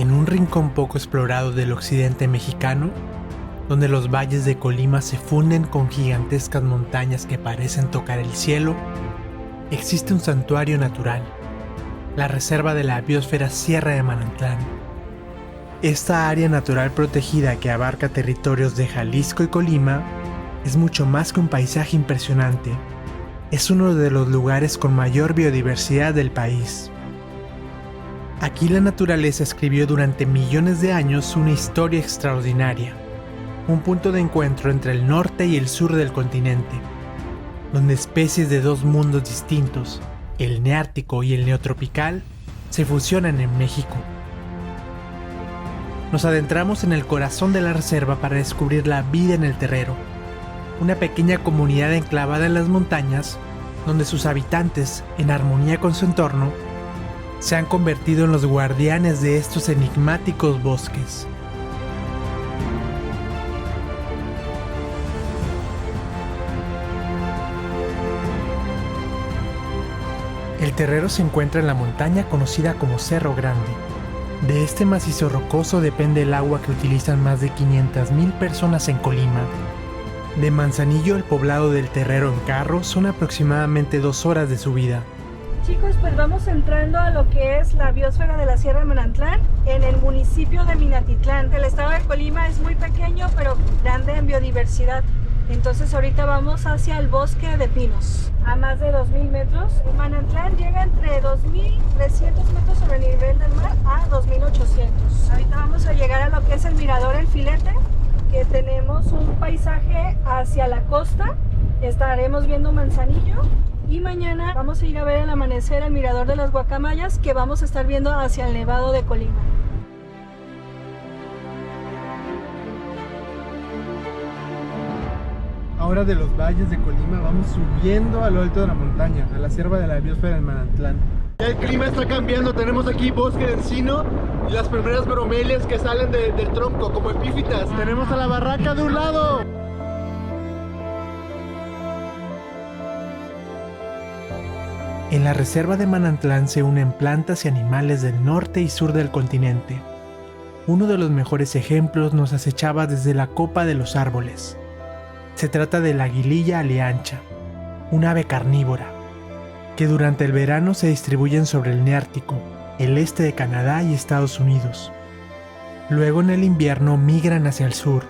En un rincón poco explorado del occidente mexicano, donde los valles de Colima se funden con gigantescas montañas que parecen tocar el cielo, existe un santuario natural, la Reserva de la Biosfera Sierra de Manantlán. Esta área natural protegida que abarca territorios de Jalisco y Colima es mucho más que un paisaje impresionante. Es uno de los lugares con mayor biodiversidad del país. Aquí la naturaleza escribió durante millones de años una historia extraordinaria, un punto de encuentro entre el norte y el sur del continente, donde especies de dos mundos distintos, el neártico y el neotropical, se fusionan en México. Nos adentramos en el corazón de la reserva para descubrir la vida en el terrero, una pequeña comunidad enclavada en las montañas, donde sus habitantes, en armonía con su entorno, se han convertido en los guardianes de estos enigmáticos bosques. El terrero se encuentra en la montaña conocida como Cerro Grande. De este macizo rocoso depende el agua que utilizan más de 500,000 personas en Colima. De Manzanillo al poblado del Terrero en carro son aproximadamente 2 horas de subida. Chicos, pues vamos entrando a lo que es la biosfera de la Sierra de Manantlán en el municipio de Minatitlán. El estado de Colima es muy pequeño pero grande en biodiversidad. Entonces ahorita vamos hacia el bosque de pinos, a más de 2,000 metros. Manantlán llega entre 2,300 metros sobre el nivel del mar a 2,800. Ahorita vamos a llegar a lo que es el mirador El Filete, que tenemos un paisaje hacia la costa. Estaremos viendo Manzanillo. Y mañana vamos a ir a ver el amanecer al mirador de las Guacamayas, que vamos a estar viendo hacia el Nevado de Colima. Ahora de los valles de Colima vamos subiendo a lo alto de la montaña, a la Reserva de la Biosfera de Manantlán. El clima está cambiando, tenemos aquí bosque de encino y las primeras bromelias que salen del tronco como epífitas. Tenemos a la barraca de un lado. En la Reserva de Manantlán se unen plantas y animales del norte y sur del continente. Uno de los mejores ejemplos nos acechaba desde la copa de los árboles. Se trata de la aguililla aleancha, un ave carnívora, que durante el verano se distribuyen sobre el Neártico, el este de Canadá y Estados Unidos. Luego en el invierno migran hacia el sur.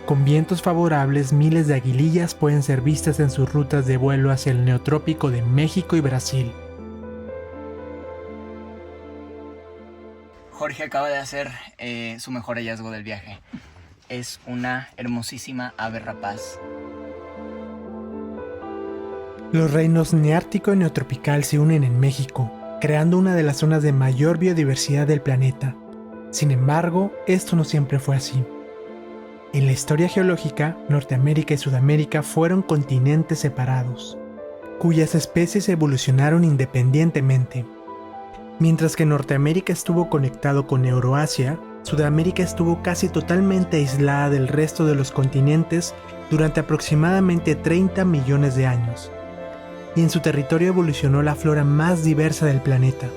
Con vientos favorables, miles de aguilillas pueden ser vistas en sus rutas de vuelo hacia el neotrópico de México y Brasil. Jorge acaba de hacer su mejor hallazgo del viaje. Es una hermosísima ave rapaz. Los reinos neártico y neotropical se unen en México, creando una de las zonas de mayor biodiversidad del planeta. Sin embargo, esto no siempre fue así. En la historia geológica, Norteamérica y Sudamérica fueron continentes separados, cuyas especies evolucionaron independientemente. Mientras que Norteamérica estuvo conectado con Euroasia, Sudamérica estuvo casi totalmente aislada del resto de los continentes durante aproximadamente 30 millones de años, y en su territorio evolucionó la flora más diversa del planeta.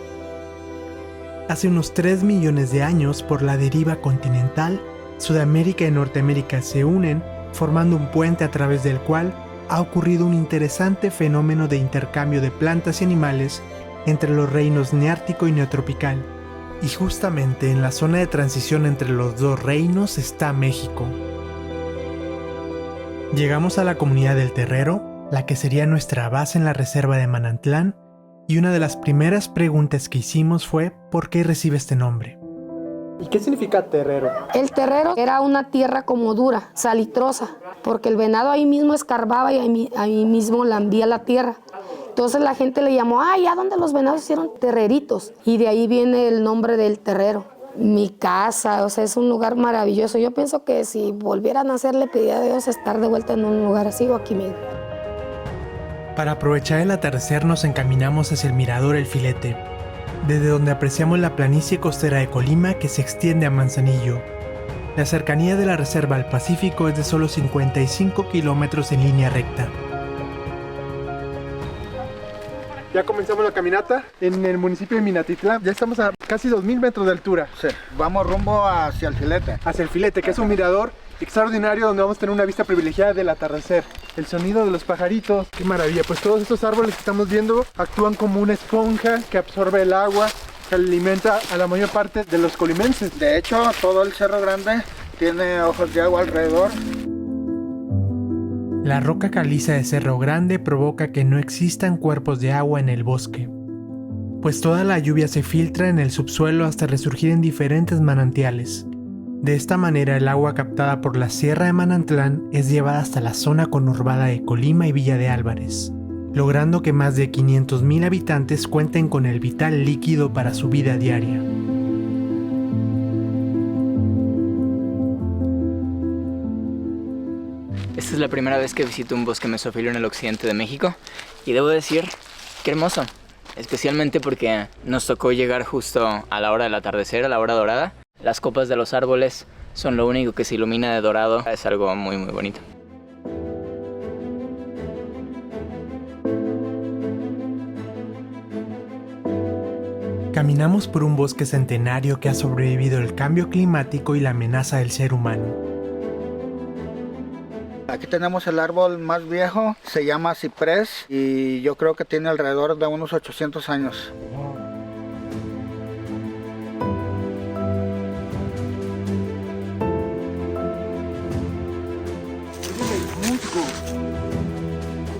Hace unos 3 millones de años, por la deriva continental, Sudamérica y Norteamérica se unen, formando un puente a través del cual ha ocurrido un interesante fenómeno de intercambio de plantas y animales entre los reinos neártico y neotropical. Y justamente en la zona de transición entre los dos reinos está México. Llegamos a la comunidad del Terrero, la que sería nuestra base en la Reserva de Manantlán, y una de las primeras preguntas que hicimos fue ¿por qué recibe este nombre? ¿Y qué significa terrero? El terrero era una tierra como dura, salitrosa, porque el venado ahí mismo escarbaba y ahí mismo lambía la tierra. Entonces la gente le llamó, allá donde los venados hicieron terreritos, y de ahí viene el nombre del terrero. Mi casa, o sea, es un lugar maravilloso. Yo pienso que si volvieran a nacer, le pediría a Dios estar de vuelta en un lugar así o aquí mismo. Para aprovechar el atardecer nos encaminamos hacia el mirador El Filete, desde donde apreciamos la planicie costera de Colima que se extiende a Manzanillo. La cercanía de la reserva al Pacífico es de solo 55 kilómetros en línea recta. Ya comenzamos la caminata en el municipio de Minatitlán. Ya estamos a casi 2000 metros de altura. Sí, vamos rumbo hacia el Filete. Hacia el Filete, que es un mirador extraordinario donde vamos a tener una vista privilegiada del atardecer. El sonido de los pajaritos, qué maravilla. Pues todos estos árboles que estamos viendo actúan como una esponja que absorbe el agua, que alimenta a la mayor parte de los colimenses. De hecho, todo el Cerro Grande tiene ojos de agua alrededor. La roca caliza de Cerro Grande provoca que no existan cuerpos de agua en el bosque, pues toda la lluvia se filtra en el subsuelo hasta resurgir en diferentes manantiales. De esta manera, el agua captada por la Sierra de Manantlán es llevada hasta la zona conurbada de Colima y Villa de Álvarez, logrando que más de 500,000 habitantes cuenten con el vital líquido para su vida diaria. Esta es la primera vez que visito un bosque mesófilo en el occidente de México y debo decir que hermoso, especialmente porque nos tocó llegar justo a la hora del atardecer, a la hora dorada. Las copas de los árboles son lo único que se ilumina de dorado, es algo muy muy bonito. Caminamos por un bosque centenario que ha sobrevivido el cambio climático y la amenaza del ser humano. Aquí tenemos el árbol más viejo, se llama ciprés y yo creo que tiene alrededor de unos 800 años.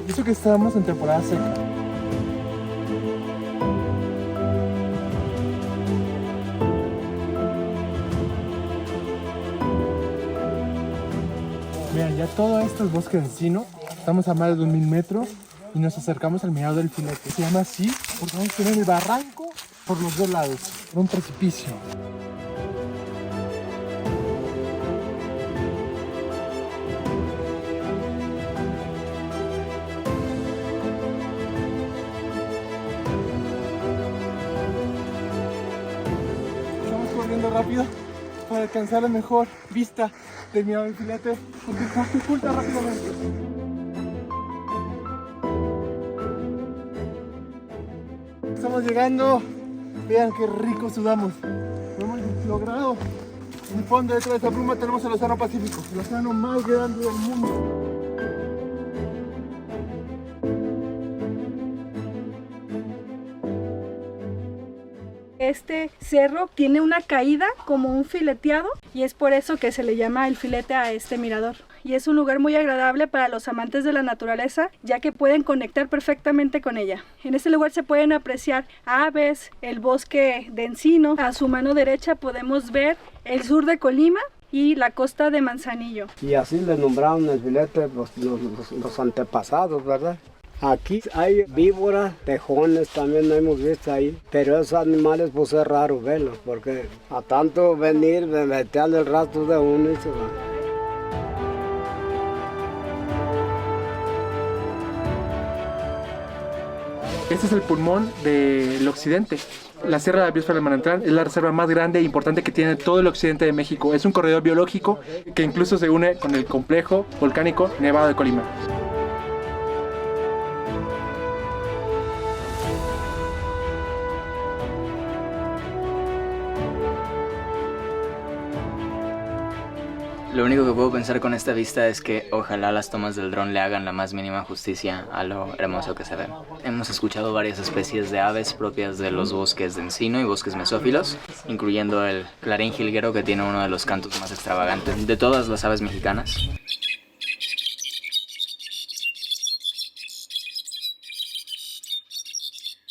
Y eso que estamos en temporada seca. Vean, ya todo esto es bosque de encino. Estamos a más de 1000 metros y nos acercamos al mirador del Filete. Se llama así porque vamos a tener el barranco por los dos lados, por un precipicio. Estamos corriendo rápido para alcanzar la mejor vista del mirador del Filete, porque se oculta rápidamente. Estamos llegando, vean qué rico sudamos. Lo hemos logrado. En el fondo, detrás de esta pluma, tenemos el Océano Pacífico, el océano más grande del mundo. Este cerro tiene una caída como un fileteado y es por eso que se le llama el Filete a este mirador. Y es un lugar muy agradable para los amantes de la naturaleza, ya que pueden conectar perfectamente con ella. En este lugar se pueden apreciar aves, el bosque de encino. A su mano derecha podemos ver el sur de Colima y la costa de Manzanillo. Y así le nombraron el Filete los antepasados, ¿verdad? Aquí hay víboras, tejones también hemos visto ahí, pero esos animales pues es raro verlos, porque a tanto venir, meterle el rastro de uno y se va. Este es el pulmón del occidente. La Sierra de la Biosfera del Manantlán es la reserva más grande e importante que tiene todo el occidente de México. Es un corredor biológico que incluso se une con el complejo volcánico Nevado de Colima. Lo único que puedo pensar con esta vista es que ojalá las tomas del dron le hagan la más mínima justicia a lo hermoso que se ve. Hemos escuchado varias especies de aves propias de los bosques de encino y bosques mesófilos, incluyendo el clarín jilguero, que tiene uno de los cantos más extravagantes de todas las aves mexicanas.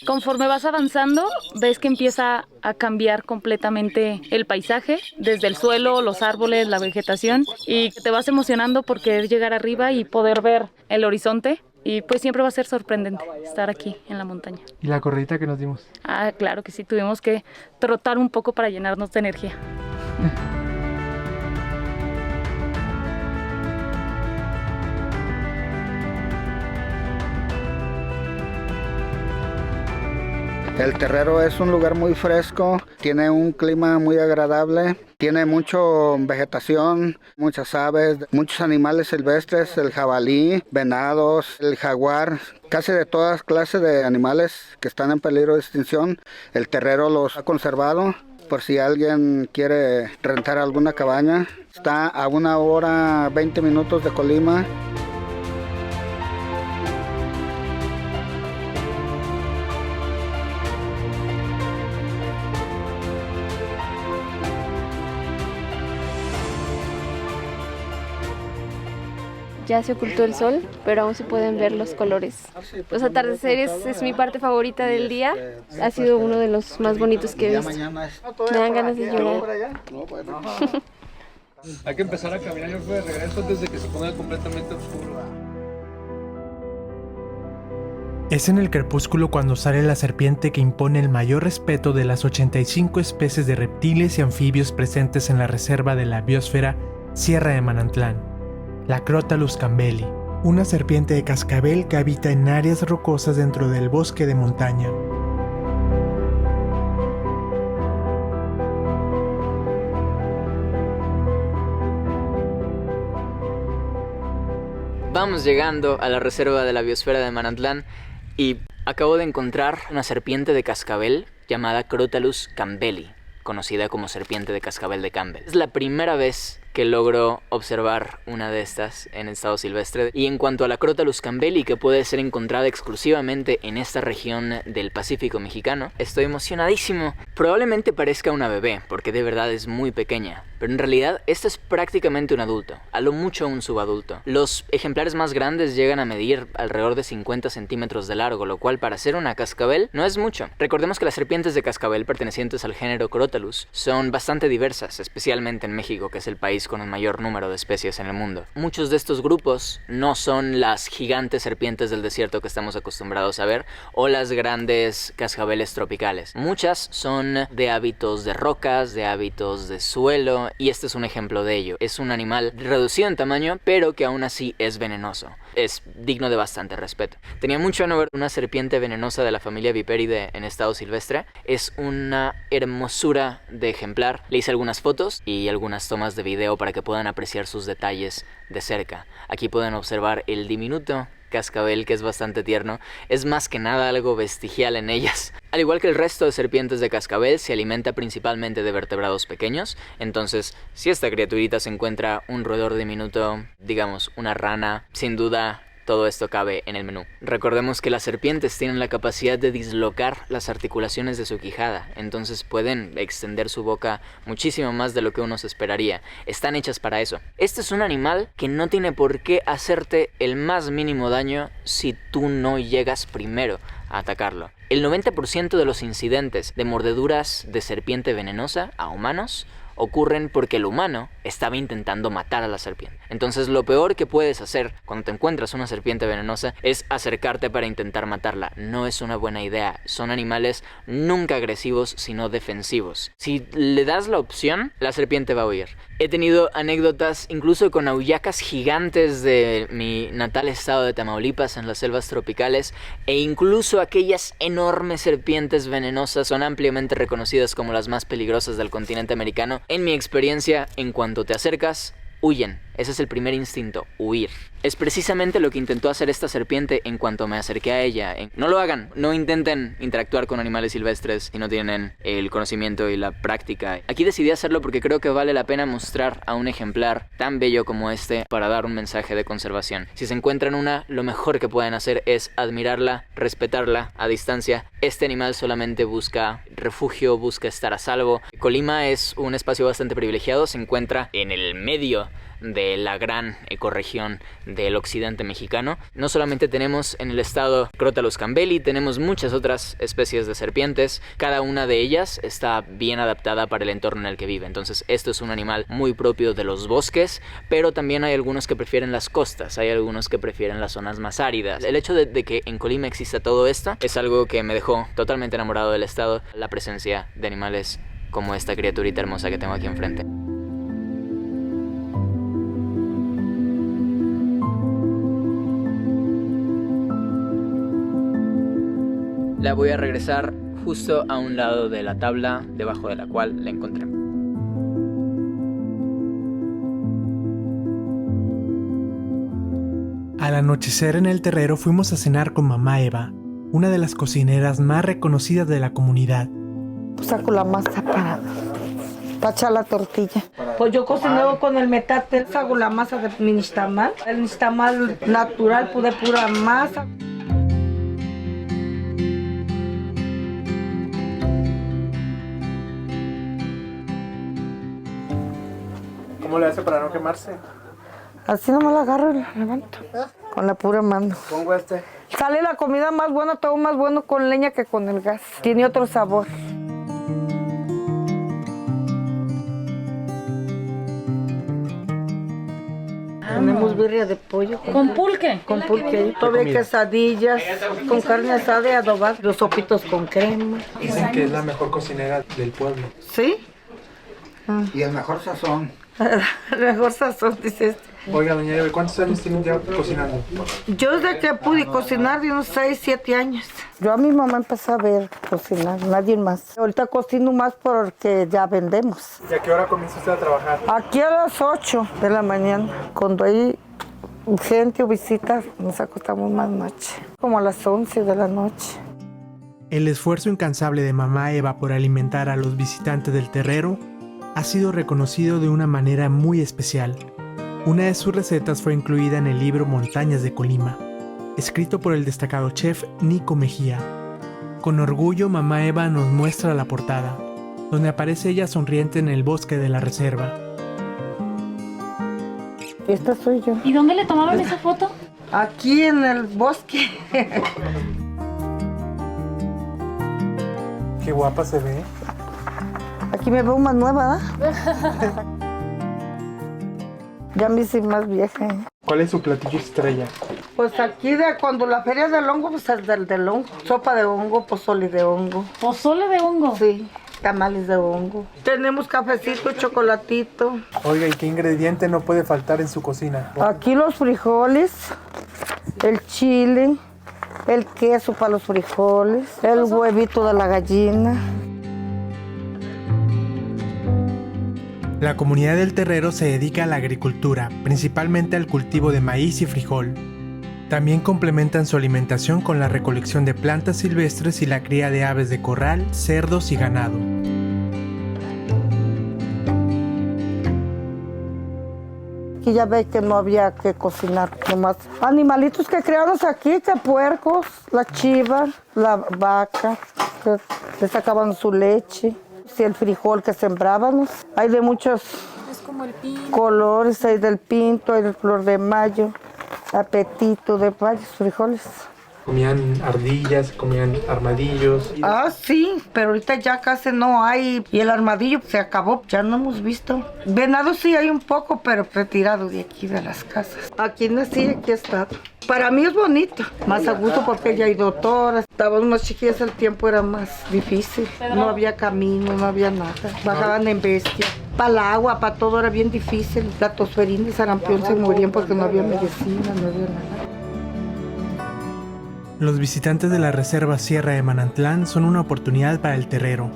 Conforme vas avanzando, ves que empieza a cambiar completamente el paisaje, desde el suelo, los árboles, la vegetación, y te vas emocionando por querer llegar arriba y poder ver el horizonte. Y pues siempre va a ser sorprendente estar aquí en la montaña. ¿Y la corridita que nos dimos? Ah, claro que sí, tuvimos que trotar un poco para llenarnos de energía. El Terrero es un lugar muy fresco, tiene un clima muy agradable, tiene mucha vegetación, muchas aves, muchos animales silvestres, el jabalí, venados, el jaguar, casi de todas clases de animales que están en peligro de extinción. El Terrero los ha conservado. Por si alguien quiere rentar alguna cabaña, está a 1 hora 20 minutos de Colima. Ya se ocultó el sol, pero aún se pueden ver los colores. Los atardeceres es mi parte favorita del día. Ha sido uno de los más bonitos que he visto. Me dan ganas de llorar. Hay que empezar a caminar yo de regreso antes de que se ponga completamente oscuro. Es en el crepúsculo cuando sale la serpiente que impone el mayor respeto de las 85 especies de reptiles y anfibios presentes en la reserva de la biosfera Sierra de Manantlán. La Crotalus campbelli, una serpiente de cascabel que habita en áreas rocosas dentro del bosque de montaña. Vamos llegando a la reserva de la biosfera de Manantlán y acabo de encontrar una serpiente de cascabel llamada Crotalus campbelli, conocida como serpiente de cascabel de Campbell. Es la primera vez que logro observar una de estas en estado silvestre. Y en cuanto a la Crotalus campbelli, que puede ser encontrada exclusivamente en esta región del Pacífico mexicano, estoy emocionadísimo. Probablemente parezca una bebé, porque de verdad es muy pequeña, pero en realidad esta es prácticamente un adulto, a lo mucho un subadulto. Los ejemplares más grandes llegan a medir alrededor de 50 centímetros de largo, lo cual para ser una cascabel no es mucho. Recordemos que las serpientes de cascabel pertenecientes al género Crotalus son bastante diversas, especialmente en México, que es el país con un mayor número de especies en el mundo. Muchos de estos grupos no son las gigantes serpientes del desierto que estamos acostumbrados a ver o las grandes cascabeles tropicales. Muchas son de hábitos de rocas, de hábitos de suelo, y este es un ejemplo de ello. Es un animal reducido en tamaño, pero que aún así es venenoso. Es digno de bastante respeto. Tenía mucho a no ver una serpiente venenosa de la familia Viperidae en estado silvestre. Es una hermosura de ejemplar. Le hice algunas fotos y algunas tomas de video para que puedan apreciar sus detalles de cerca. Aquí pueden observar el diminuto cascabel, que es bastante tierno. Es más que nada algo vestigial en ellas. Al igual que el resto de serpientes de cascabel, se alimenta principalmente de vertebrados pequeños. Entonces, si esta criaturita se encuentra un roedor diminuto, digamos una rana, sin duda todo esto cabe en el menú. Recordemos que las serpientes tienen la capacidad de dislocar las articulaciones de su quijada, entonces pueden extender su boca muchísimo más de lo que uno se esperaría. Están hechas para eso. Este es un animal que no tiene por qué hacerte el más mínimo daño si tú no llegas primero a atacarlo. El 90% de los incidentes de mordeduras de serpiente venenosa a humanos ocurren porque el humano estaba intentando matar a la serpiente. Entonces lo peor que puedes hacer cuando te encuentras una serpiente venenosa es acercarte para intentar matarla. No es una buena idea. Son animales nunca agresivos, sino defensivos. Si le das la opción, la serpiente va a huir. He tenido anécdotas incluso con ahuillacas gigantes de mi natal estado de Tamaulipas en las selvas tropicales, e incluso aquellas enormes serpientes venenosas son ampliamente reconocidas como las más peligrosas del continente americano. En mi experiencia, en cuanto te acercas, huyen. Ese es el primer instinto, huir. Es precisamente lo que intentó hacer esta serpiente en cuanto me acerqué a ella. No lo hagan, no intenten interactuar con animales silvestres si no tienen el conocimiento y la práctica. Aquí decidí hacerlo porque creo que vale la pena mostrar a un ejemplar tan bello como este para dar un mensaje de conservación. Si se encuentran una, lo mejor que pueden hacer es admirarla, respetarla a distancia. Este animal solamente busca refugio, busca estar a salvo. Colima es un espacio bastante privilegiado, se encuentra en el medio de la gran ecorregión del occidente mexicano. No solamente tenemos en el estado Crotalus campbelli, tenemos muchas otras especies de serpientes. Cada una de ellas está bien adaptada para el entorno en el que vive. Entonces esto es un animal muy propio de los bosques, pero también hay algunos que prefieren las costas, hay algunos que prefieren las zonas más áridas. El hecho de que en Colima exista todo esto es algo que me dejó totalmente enamorado del estado, la presencia de animales como esta criaturita hermosa que tengo aquí enfrente. La voy a regresar justo a un lado de la tabla debajo de la cual la encontré. Al anochecer en el terrero fuimos a cenar con mamá Eva, una de las cocineras más reconocidas de la comunidad. Saco la masa para echar la tortilla. Pues yo cocino con el metate, hago la masa de mi nixtamal. El nixtamal natural, de pura masa. ¿Cómo le hace para no quemarse? Así nomás la agarro y la levanto. Con la pura mano. Pongo este. Sale la comida más buena, todo más bueno con leña que con el gas. Tiene otro sabor. Tenemos birria de pollo. ¿Con pulque? Con pulque. Todavía quesadillas, con carne asada y adobada. Los sopitos con crema. Dicen que es la mejor cocinera del pueblo. ¿Sí? Y el mejor sazón. El mejor sazón, dices. Oiga, doña Eva, ¿cuántos años tienen ya cocinando? Yo desde que pude cocinar de unos 6, 7 años. Yo a mi mamá empecé a ver cocinar, nadie más. Ahorita cocino más porque ya vendemos. ¿Y a qué hora comienza usted a trabajar? Aquí a las 8 de la mañana. Cuando hay gente o visitas, nos acostamos más noche. Como a las 11 de la noche. El esfuerzo incansable de mamá Eva por alimentar a los visitantes del terrero ha sido reconocido de una manera muy especial. Una de sus recetas fue incluida en el libro Montañas de Colima, escrito por el destacado chef Nico Mejía. Con orgullo, mamá Eva nos muestra la portada, donde aparece ella sonriente en el bosque de la reserva. Esta soy yo. ¿Y dónde le tomaron esa foto? Aquí en el bosque. Qué guapa se ve. Aquí me veo más nueva, ¿verdad? Ya me hice más vieja. ¿Cuál es su platillo estrella? Pues aquí de cuando la feria del hongo, pues el del hongo. Sopa de hongo, pozole de hongo. ¿Pozole de hongo? Sí, tamales de hongo. Tenemos cafecito, chocolatito. Oiga, ¿y qué ingrediente no puede faltar en su cocina? Aquí los frijoles, el chile, el queso para los frijoles, el huevito de la gallina. La comunidad del terrero se dedica a la agricultura, principalmente al cultivo de maíz y frijol. También complementan su alimentación con la recolección de plantas silvestres y la cría de aves de corral, cerdos y ganado. Aquí ya ve que no había que cocinar, nomás animalitos que criamos aquí, que puercos, la chiva, la vaca, que le sacaban su leche. Y el frijol que sembrábamos. Hay de muchos colores, hay del pinto, hay del flor de mayo, apetito, de varios frijoles. Comían ardillas, comían armadillos. Ah, sí, pero ahorita ya casi no hay. Y el armadillo se acabó, ya no hemos visto. Venado sí hay un poco, pero retirado de aquí, de las casas. Aquí nací, aquí he estado. Para mí es bonito, más a gusto porque ya hay doctoras. Estaban más chiquillas, el tiempo era más difícil. No había camino, no había nada. Bajaban en bestia. Para el agua, para todo era bien difícil. La tosferina y sarampión se morían porque no había medicina, no había nada. Los visitantes de la Reserva Sierra de Manantlán son una oportunidad para el terrero.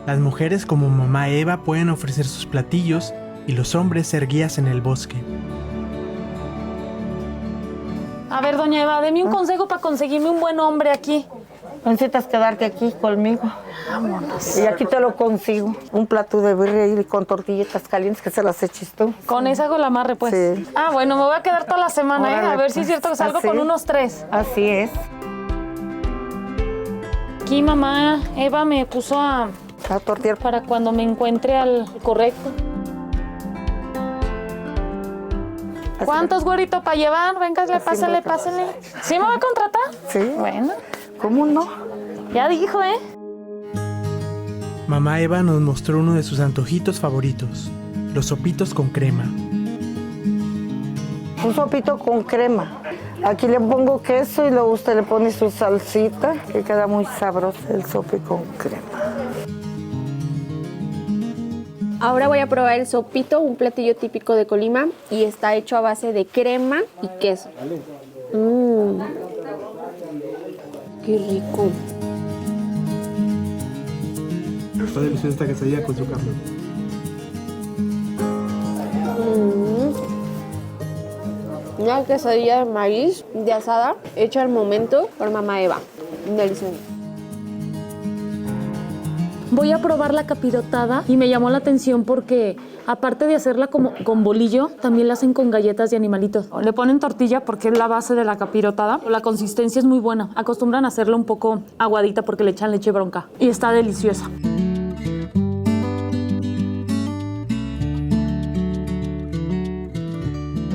Las mujeres como mamá Eva pueden ofrecer sus platillos y los hombres ser guías en el bosque. A ver, doña Eva, deme un consejo para conseguirme un buen hombre aquí. Necesitas quedarte aquí conmigo. Vámonos. Y aquí te lo consigo. Un plato de birria y con tortillitas calientes que se las eches tú. Con esa hago la amarre, pues. Sí. Ah, bueno, me voy a quedar toda la semana, Órale, a ver pues. si es cierto que salgo ¿Así? con unos 3. Así es. Aquí mamá Eva me puso a tortear para cuando me encuentre al correcto. ¿Cuántos, güerito, para llevar? Véngase, pásale, pásale. ¿Sí me va a contratar? Sí. Bueno. ¿Cómo no? Ya dijo, ¿eh? Mamá Eva nos mostró uno de sus antojitos favoritos, los sopitos con crema. Un sopito con crema. Aquí le pongo queso y luego usted le pone su salsita, que queda muy sabroso el sope con crema. Ahora voy a probar el sopito, un platillo típico de Colima, y está hecho a base de crema y queso. ¡Qué rico! Está deliciosa esta quesadilla con su carne. Una quesadilla de maíz de asada hecha al momento por mamá Eva. Delicioso. Voy a probar la capirotada y me llamó la atención porque aparte de hacerla como con bolillo, también la hacen con galletas de animalitos. Le ponen tortilla porque es la base de la capirotada. La consistencia es muy buena. Acostumbran a hacerla un poco aguadita porque le echan leche bronca y está deliciosa.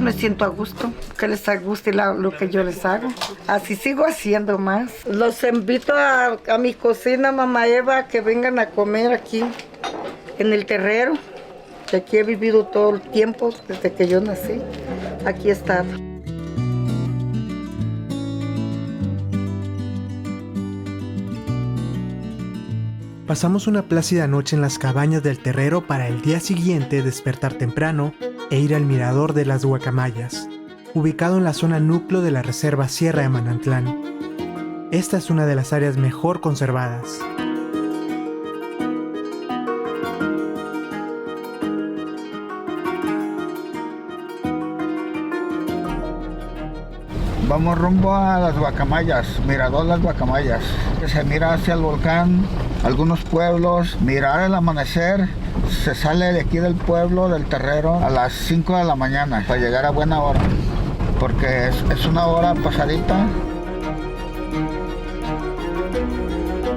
Me siento a gusto, que les guste lo que yo les hago. Así sigo haciendo más. Los invito a mi cocina, mamá Eva, que vengan a comer aquí en el terrero. Que aquí he vivido todo el tiempo, desde que yo nací. Aquí he estado. Pasamos una plácida noche en las cabañas del terrero para el día siguiente despertar temprano e ir al mirador de las Guacamayas, ubicado en la zona núcleo de la Reserva Sierra de Manantlán. Esta es una de las áreas mejor conservadas. Vamos rumbo a las Guacamayas, mirador Las Guacamayas. Se mira hacia el volcán, algunos pueblos, mirar el amanecer. Se sale de aquí del pueblo, del terrero, a las 5 de la mañana para llegar a buena hora, porque es una hora pasadita.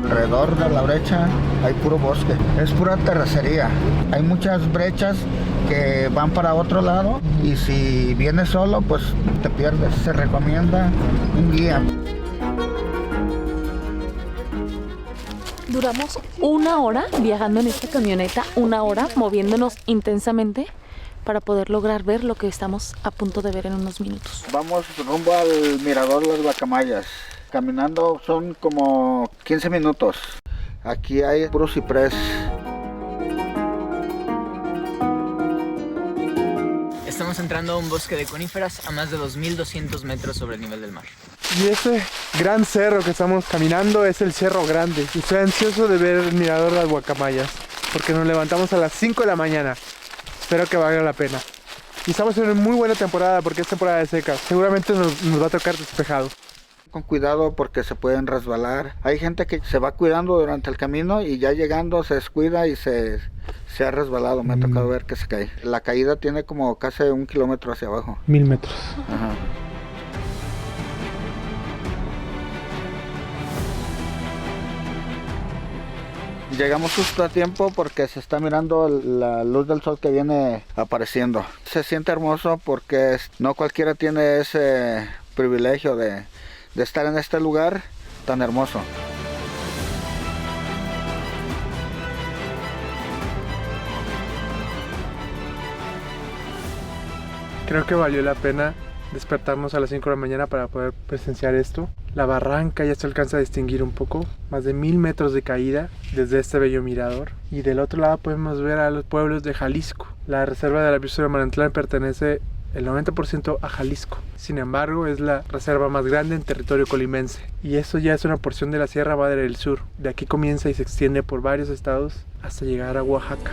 Alrededor de la brecha hay puro bosque, es pura terracería. Hay muchas brechas que van para otro lado y si vienes solo, pues te pierdes. Se recomienda un guía. Duramos 1 hora viajando en esta camioneta, 1 hora moviéndonos intensamente para poder lograr ver lo que estamos a punto de ver en unos minutos. Vamos rumbo al mirador Las Guacamayas. Caminando son como 15 minutos. Aquí hay puro ciprés. Estamos entrando a un bosque de coníferas a más de 2.200 metros sobre el nivel del mar. Y ese gran cerro que estamos caminando es el Cerro Grande. Y estoy ansioso de ver el mirador de las Guacamayas, porque nos levantamos a las 5 de la mañana. Espero que valga la pena. Y estamos en una muy buena temporada porque es temporada de seca. Seguramente nos va a tocar despejado. Con cuidado porque se pueden resbalar. Hay gente que se va cuidando durante el camino y ya llegando se descuida y se ha resbalado. Me ha tocado ver que se cae. La caída tiene como casi 1 kilómetro hacia abajo. 1000 metros. Ajá. Llegamos justo a tiempo porque se está mirando la luz del sol que viene apareciendo. Se siente hermoso porque no cualquiera tiene ese privilegio de estar en este lugar tan hermoso. Creo que valió la pena despertarnos a las 5 de la mañana para poder presenciar esto. La barranca ya se alcanza a distinguir un poco, más de 1000 metros de caída desde este bello mirador. Y del otro lado podemos ver a los pueblos de Jalisco. La reserva de la biosfera de Manantlán pertenece el 90% a Jalisco. Sin embargo, es la reserva más grande en territorio colimense. Y eso ya es una porción de la Sierra Madre del Sur. De aquí comienza y se extiende por varios estados hasta llegar a Oaxaca.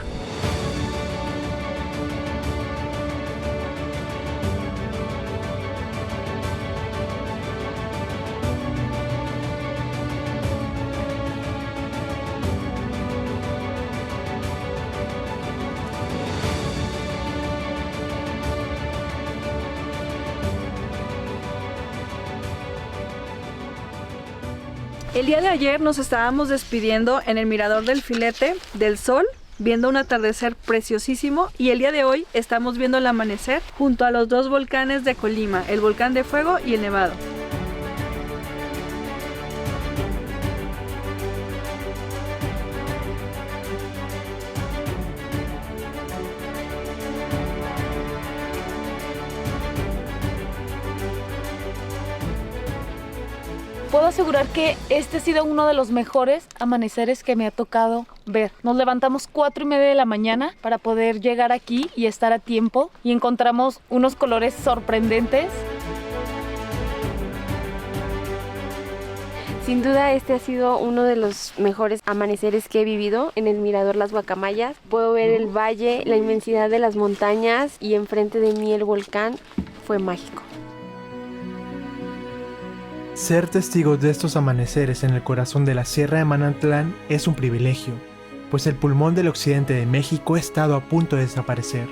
El día de ayer nos estábamos despidiendo en el mirador del Filete del Sol, viendo un atardecer preciosísimo, y el día de hoy estamos viendo el amanecer junto a los 2 volcanes de Colima, el volcán de Fuego y el Nevado. Puedo asegurar que este ha sido uno de los mejores amaneceres que me ha tocado ver. Nos levantamos 4:30 de la mañana para poder llegar aquí y estar a tiempo, y encontramos unos colores sorprendentes. Sin duda este ha sido uno de los mejores amaneceres que he vivido en el mirador Las Guacamayas. Puedo ver el valle, la inmensidad de las montañas y enfrente de mí el volcán. Fue mágico. Ser testigos de estos amaneceres en el corazón de la Sierra de Manantlán es un privilegio, pues el pulmón del occidente de México ha estado a punto de desaparecer.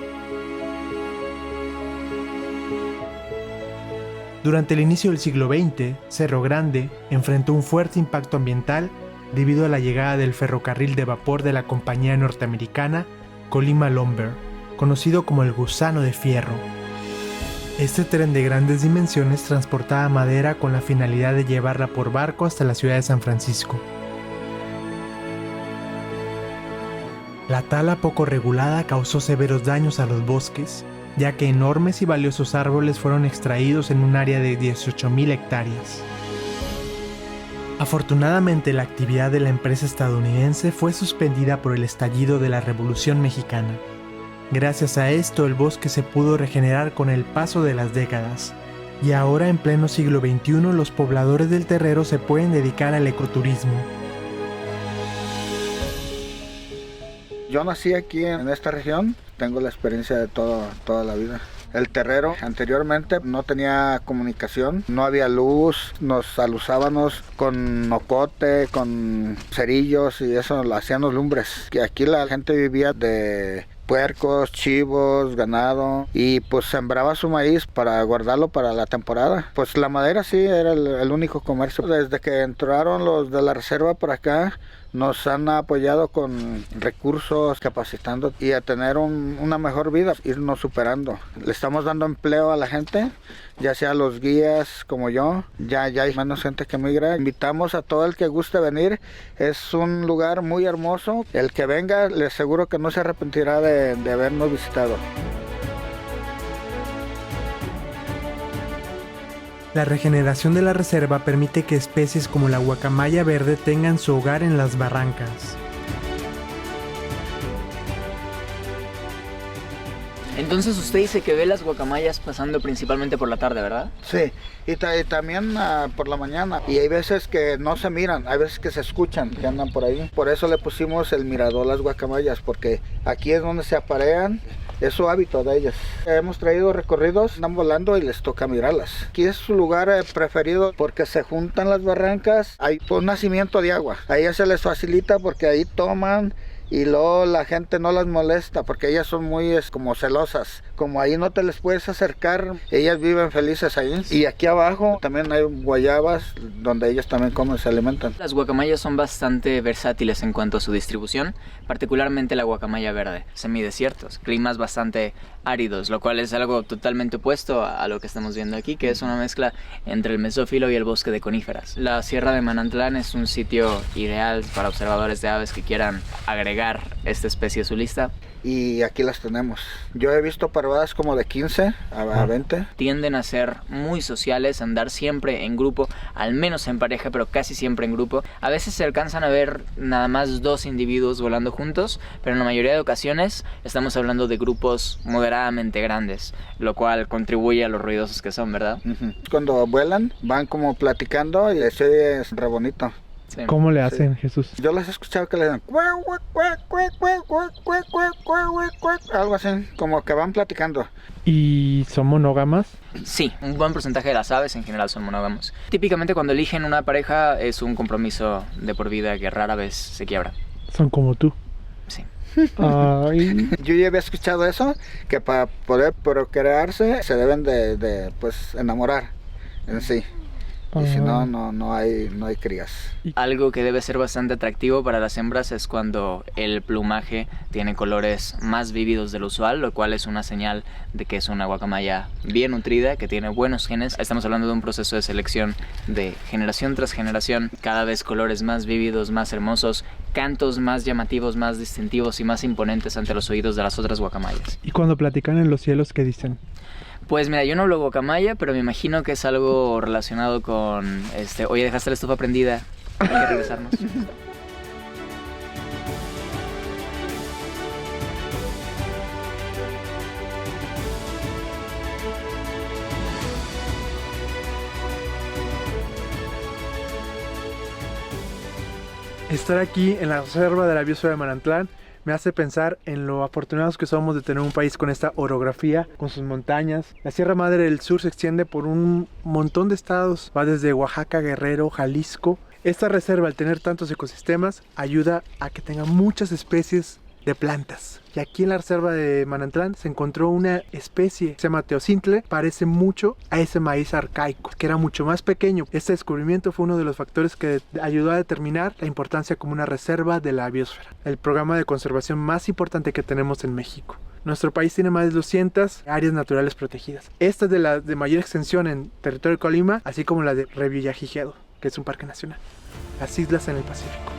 Durante el inicio del siglo XX, Cerro Grande enfrentó un fuerte impacto ambiental debido a la llegada del ferrocarril de vapor de la compañía norteamericana Colima Lumber, conocido como el Gusano de Fierro. Este tren de grandes dimensiones transportaba madera con la finalidad de llevarla por barco hasta la ciudad de San Francisco. La tala poco regulada causó severos daños a los bosques, ya que enormes y valiosos árboles fueron extraídos en un área de 18,000 hectáreas. Afortunadamente, la actividad de la empresa estadounidense fue suspendida por el estallido de la Revolución Mexicana. Gracias a esto, el bosque se pudo regenerar con el paso de las décadas, y ahora en pleno siglo XXI los pobladores del terreno se pueden dedicar al ecoturismo. Yo nací aquí en esta región, tengo la experiencia de toda la vida. El terrero anteriormente no tenía comunicación, no había luz, nos alusábamos con ocote, con cerillos y eso, hacíamos lumbres. Que aquí la gente vivía de puercos, chivos, ganado y pues sembraba su maíz para guardarlo para la temporada. Pues la madera sí era el único comercio. Desde que entraron los de la reserva por acá, nos han apoyado con recursos, capacitando y a tener una mejor vida, irnos superando. Le estamos dando empleo a la gente, ya sea los guías como yo, ya hay menos gente que migra. Invitamos a todo el que guste venir, es un lugar muy hermoso. El que venga, le aseguro que no se arrepentirá de habernos visitado. La regeneración de la reserva permite que especies como la guacamaya verde tengan su hogar en las barrancas. Entonces usted dice que ve las guacamayas pasando principalmente por la tarde, ¿verdad? Sí, y también por la mañana. Y hay veces que no se miran, hay veces que se escuchan, que andan por ahí. Por eso le pusimos el mirador Las Guacamayas, porque aquí es donde se aparean. Es su hábito de ellas. Hemos traído recorridos, andan volando y les toca mirarlas. Aquí es su lugar preferido porque se juntan las barrancas, hay un nacimiento de agua. A ellas se les facilita porque ahí toman y luego la gente no las molesta porque ellas son muy como celosas. Como ahí no te les puedes acercar, ellas viven felices ahí. Y aquí abajo también hay guayabas donde ellas también comen, se alimentan. Las guacamayas son bastante versátiles en cuanto a su distribución, particularmente la guacamaya verde, semidesiertos, climas bastante áridos, lo cual es algo totalmente opuesto a lo que estamos viendo aquí, que es una mezcla entre el mesófilo y el bosque de coníferas. La Sierra de Manantlán es un sitio ideal para observadores de aves que quieran agregar esta especie a su lista. Y aquí las tenemos. Yo he visto parvadas como de 15 a 20. Tienden a ser muy sociales, a andar siempre en grupo, al menos en pareja, pero casi siempre en grupo. A veces se alcanzan a ver nada más 2 individuos volando juntos, pero en la mayoría de ocasiones estamos hablando de grupos moderadamente grandes, lo cual contribuye a los ruidosos que son, ¿verdad? Cuando vuelan, van como platicando y eso es re bonito. Sí. ¿Cómo le hacen, sí, Jesús? Yo les he escuchado que le dan algo así, como que van platicando. ¿Y son monógamas? Sí, un buen porcentaje de las aves en general son monógamos. Típicamente cuando eligen una pareja es un compromiso de por vida que rara vez se quiebra. Son como tú. Sí. Ay. Yo ya había escuchado eso, que para poder procrearse se deben de pues enamorar en sí. Y si no, no hay crías. Algo que debe ser bastante atractivo para las hembras es cuando el plumaje tiene colores más vívidos de lo usual, lo cual es una señal de que es una guacamaya bien nutrida, que tiene buenos genes. Estamos hablando de un proceso de selección de generación tras generación, cada vez colores más vívidos, más hermosos, cantos más llamativos, más distintivos y más imponentes ante los oídos de las otras guacamayas. ¿Y cuando platican en los cielos, qué dicen? Pues mira, yo no hablo guacamaya, pero me imagino que es algo relacionado con, oye, dejaste la estufa prendida, hay que regresarnos. Estar aquí en la reserva de la biosfera de Manantlán me hace pensar en lo afortunados que somos de tener un país con esta orografía, con sus montañas. La Sierra Madre del Sur se extiende por un montón de estados, va desde Oaxaca, Guerrero, Jalisco. Esta reserva, al tener tantos ecosistemas, ayuda a que tenga muchas especies de plantas. Y aquí en la reserva de Manantlán se encontró una especie que se llama teocintle, parece mucho a ese maíz arcaico, que era mucho más pequeño. Este descubrimiento fue uno de los factores que ayudó a determinar la importancia como una reserva de la biosfera, el programa de conservación más importante que tenemos en México. Nuestro país tiene más de 200 áreas naturales protegidas. Esta es de mayor extensión en territorio de Colima, así como la de Revillagigedo, que es un parque nacional. Las islas en el Pacífico.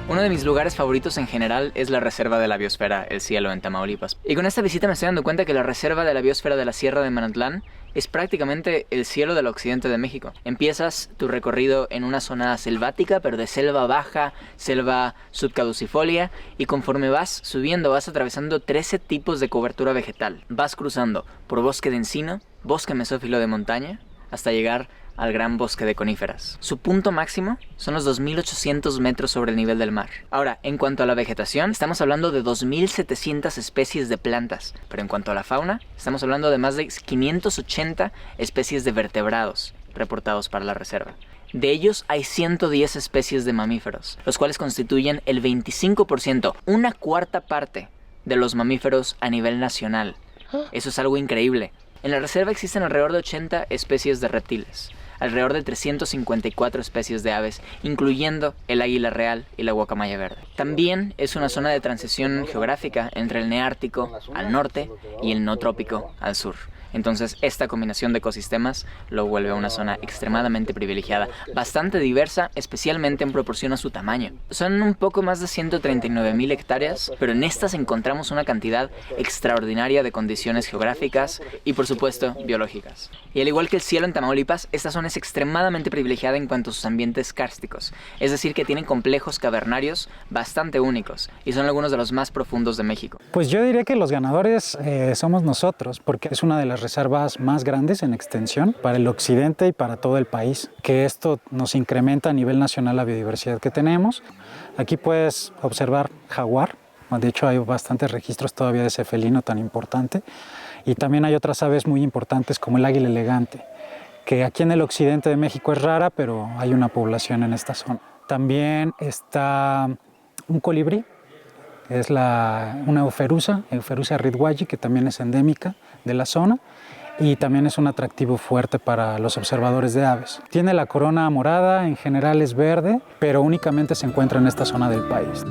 Uno de mis lugares favoritos en general es la Reserva de la Biosfera El Cielo en Tamaulipas. Y con esta visita me estoy dando cuenta que la Reserva de la Biosfera de la Sierra de Manantlán es prácticamente el cielo del occidente de México. Empiezas tu recorrido en una zona selvática, pero de selva baja, selva subcaducifolia, y conforme vas subiendo vas atravesando 13 tipos de cobertura vegetal. Vas cruzando por bosque de encino, bosque mesófilo de montaña, hasta llegar al gran bosque de coníferas. Su punto máximo son los 2.800 metros sobre el nivel del mar. Ahora, en cuanto a la vegetación, estamos hablando de 2.700 especies de plantas, pero en cuanto a la fauna, estamos hablando de más de 580 especies de vertebrados reportados para la reserva. De ellos hay 110 especies de mamíferos, los cuales constituyen el 25%, una cuarta parte de los mamíferos a nivel nacional. Eso es algo increíble. En la reserva existen alrededor de 80 especies de reptiles, alrededor de 354 especies de aves, incluyendo el águila real y la guacamaya verde. También es una zona de transición geográfica entre el neártico al norte y el no trópico al sur. Entonces esta combinación de ecosistemas lo vuelve una zona extremadamente privilegiada, bastante diversa, especialmente en proporción a su tamaño. Son un poco más de 139.000 hectáreas, pero en estas encontramos una cantidad extraordinaria de condiciones geográficas y, por supuesto, biológicas. Y al igual que el cielo en Tamaulipas, esta zona es extremadamente privilegiada en cuanto a sus ambientes kársticos, es decir, que tienen complejos cavernarios bastante únicos y son algunos de los más profundos de México. Pues yo diría que los ganadores somos nosotros, porque es una de las reservas más grandes en extensión para el occidente y para todo el país, que esto nos incrementa a nivel nacional la biodiversidad que tenemos. Aquí puedes observar jaguar, de hecho hay bastantes registros todavía de ese felino tan importante, y también hay otras aves muy importantes como el águila elegante, que aquí en el occidente de México es rara, pero hay una población en esta zona. También está un colibrí, es una Euferusa ridwayi, que también es endémica de la zona y también es un atractivo fuerte para los observadores de aves. Tiene la corona morada, en general es verde, pero únicamente se encuentra en esta zona del país.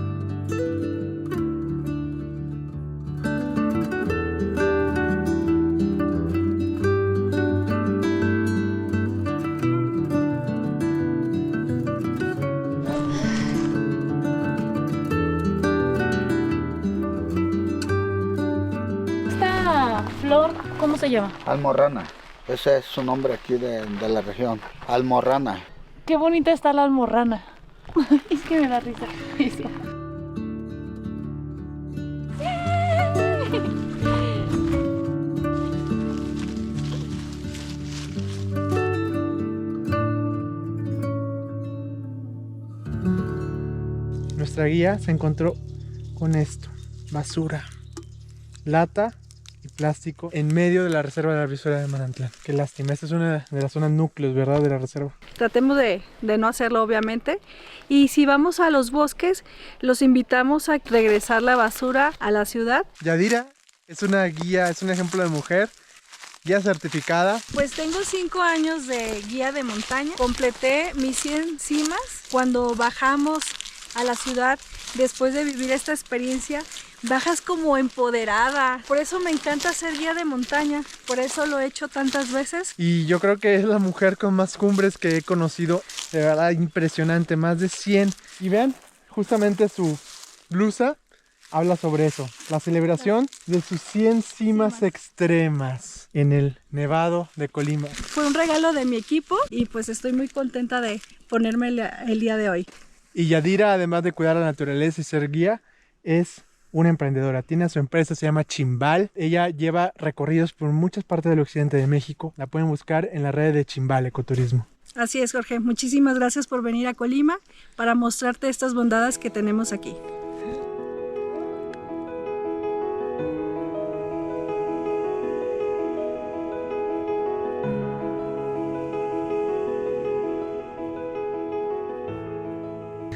¿Cómo se llama? Almorrana. Ese es su nombre aquí de la región. Almorrana. Qué bonita está la almorrana. Es que me da risa. Nuestra guía se encontró con esto: basura, lata y plástico en medio de la reserva de la biosfera de Manantlán. Qué lástima, esta es una de las zonas núcleos, ¿verdad?, de la reserva. Tratemos de no hacerlo, obviamente, y si vamos a los bosques, los invitamos a regresar la basura a la ciudad. Yadira es una guía, es un ejemplo de mujer, guía certificada. Pues tengo 5 años de guía de montaña, completé mis 100 cimas cuando bajamos a la ciudad. Después de vivir esta experiencia, bajas como empoderada. Por eso me encanta ser guía de montaña, por eso lo he hecho tantas veces. Y yo creo que es la mujer con más cumbres que he conocido, de verdad impresionante, más de 100. Y vean, justamente su blusa habla sobre eso, la celebración de sus 100 cimas extremas en el Nevado de Colima. Fue un regalo de mi equipo y pues estoy muy contenta de ponerme el día de hoy. Y Yadira, además de cuidar la naturaleza y ser guía, es una emprendedora. Tiene su empresa, se llama Chimbal. Ella lleva recorridos por muchas partes del occidente de México. La pueden buscar en la red de Chimbal Ecoturismo. Así es, Jorge. Muchísimas gracias por venir a Colima para mostrarte estas bondades que tenemos aquí.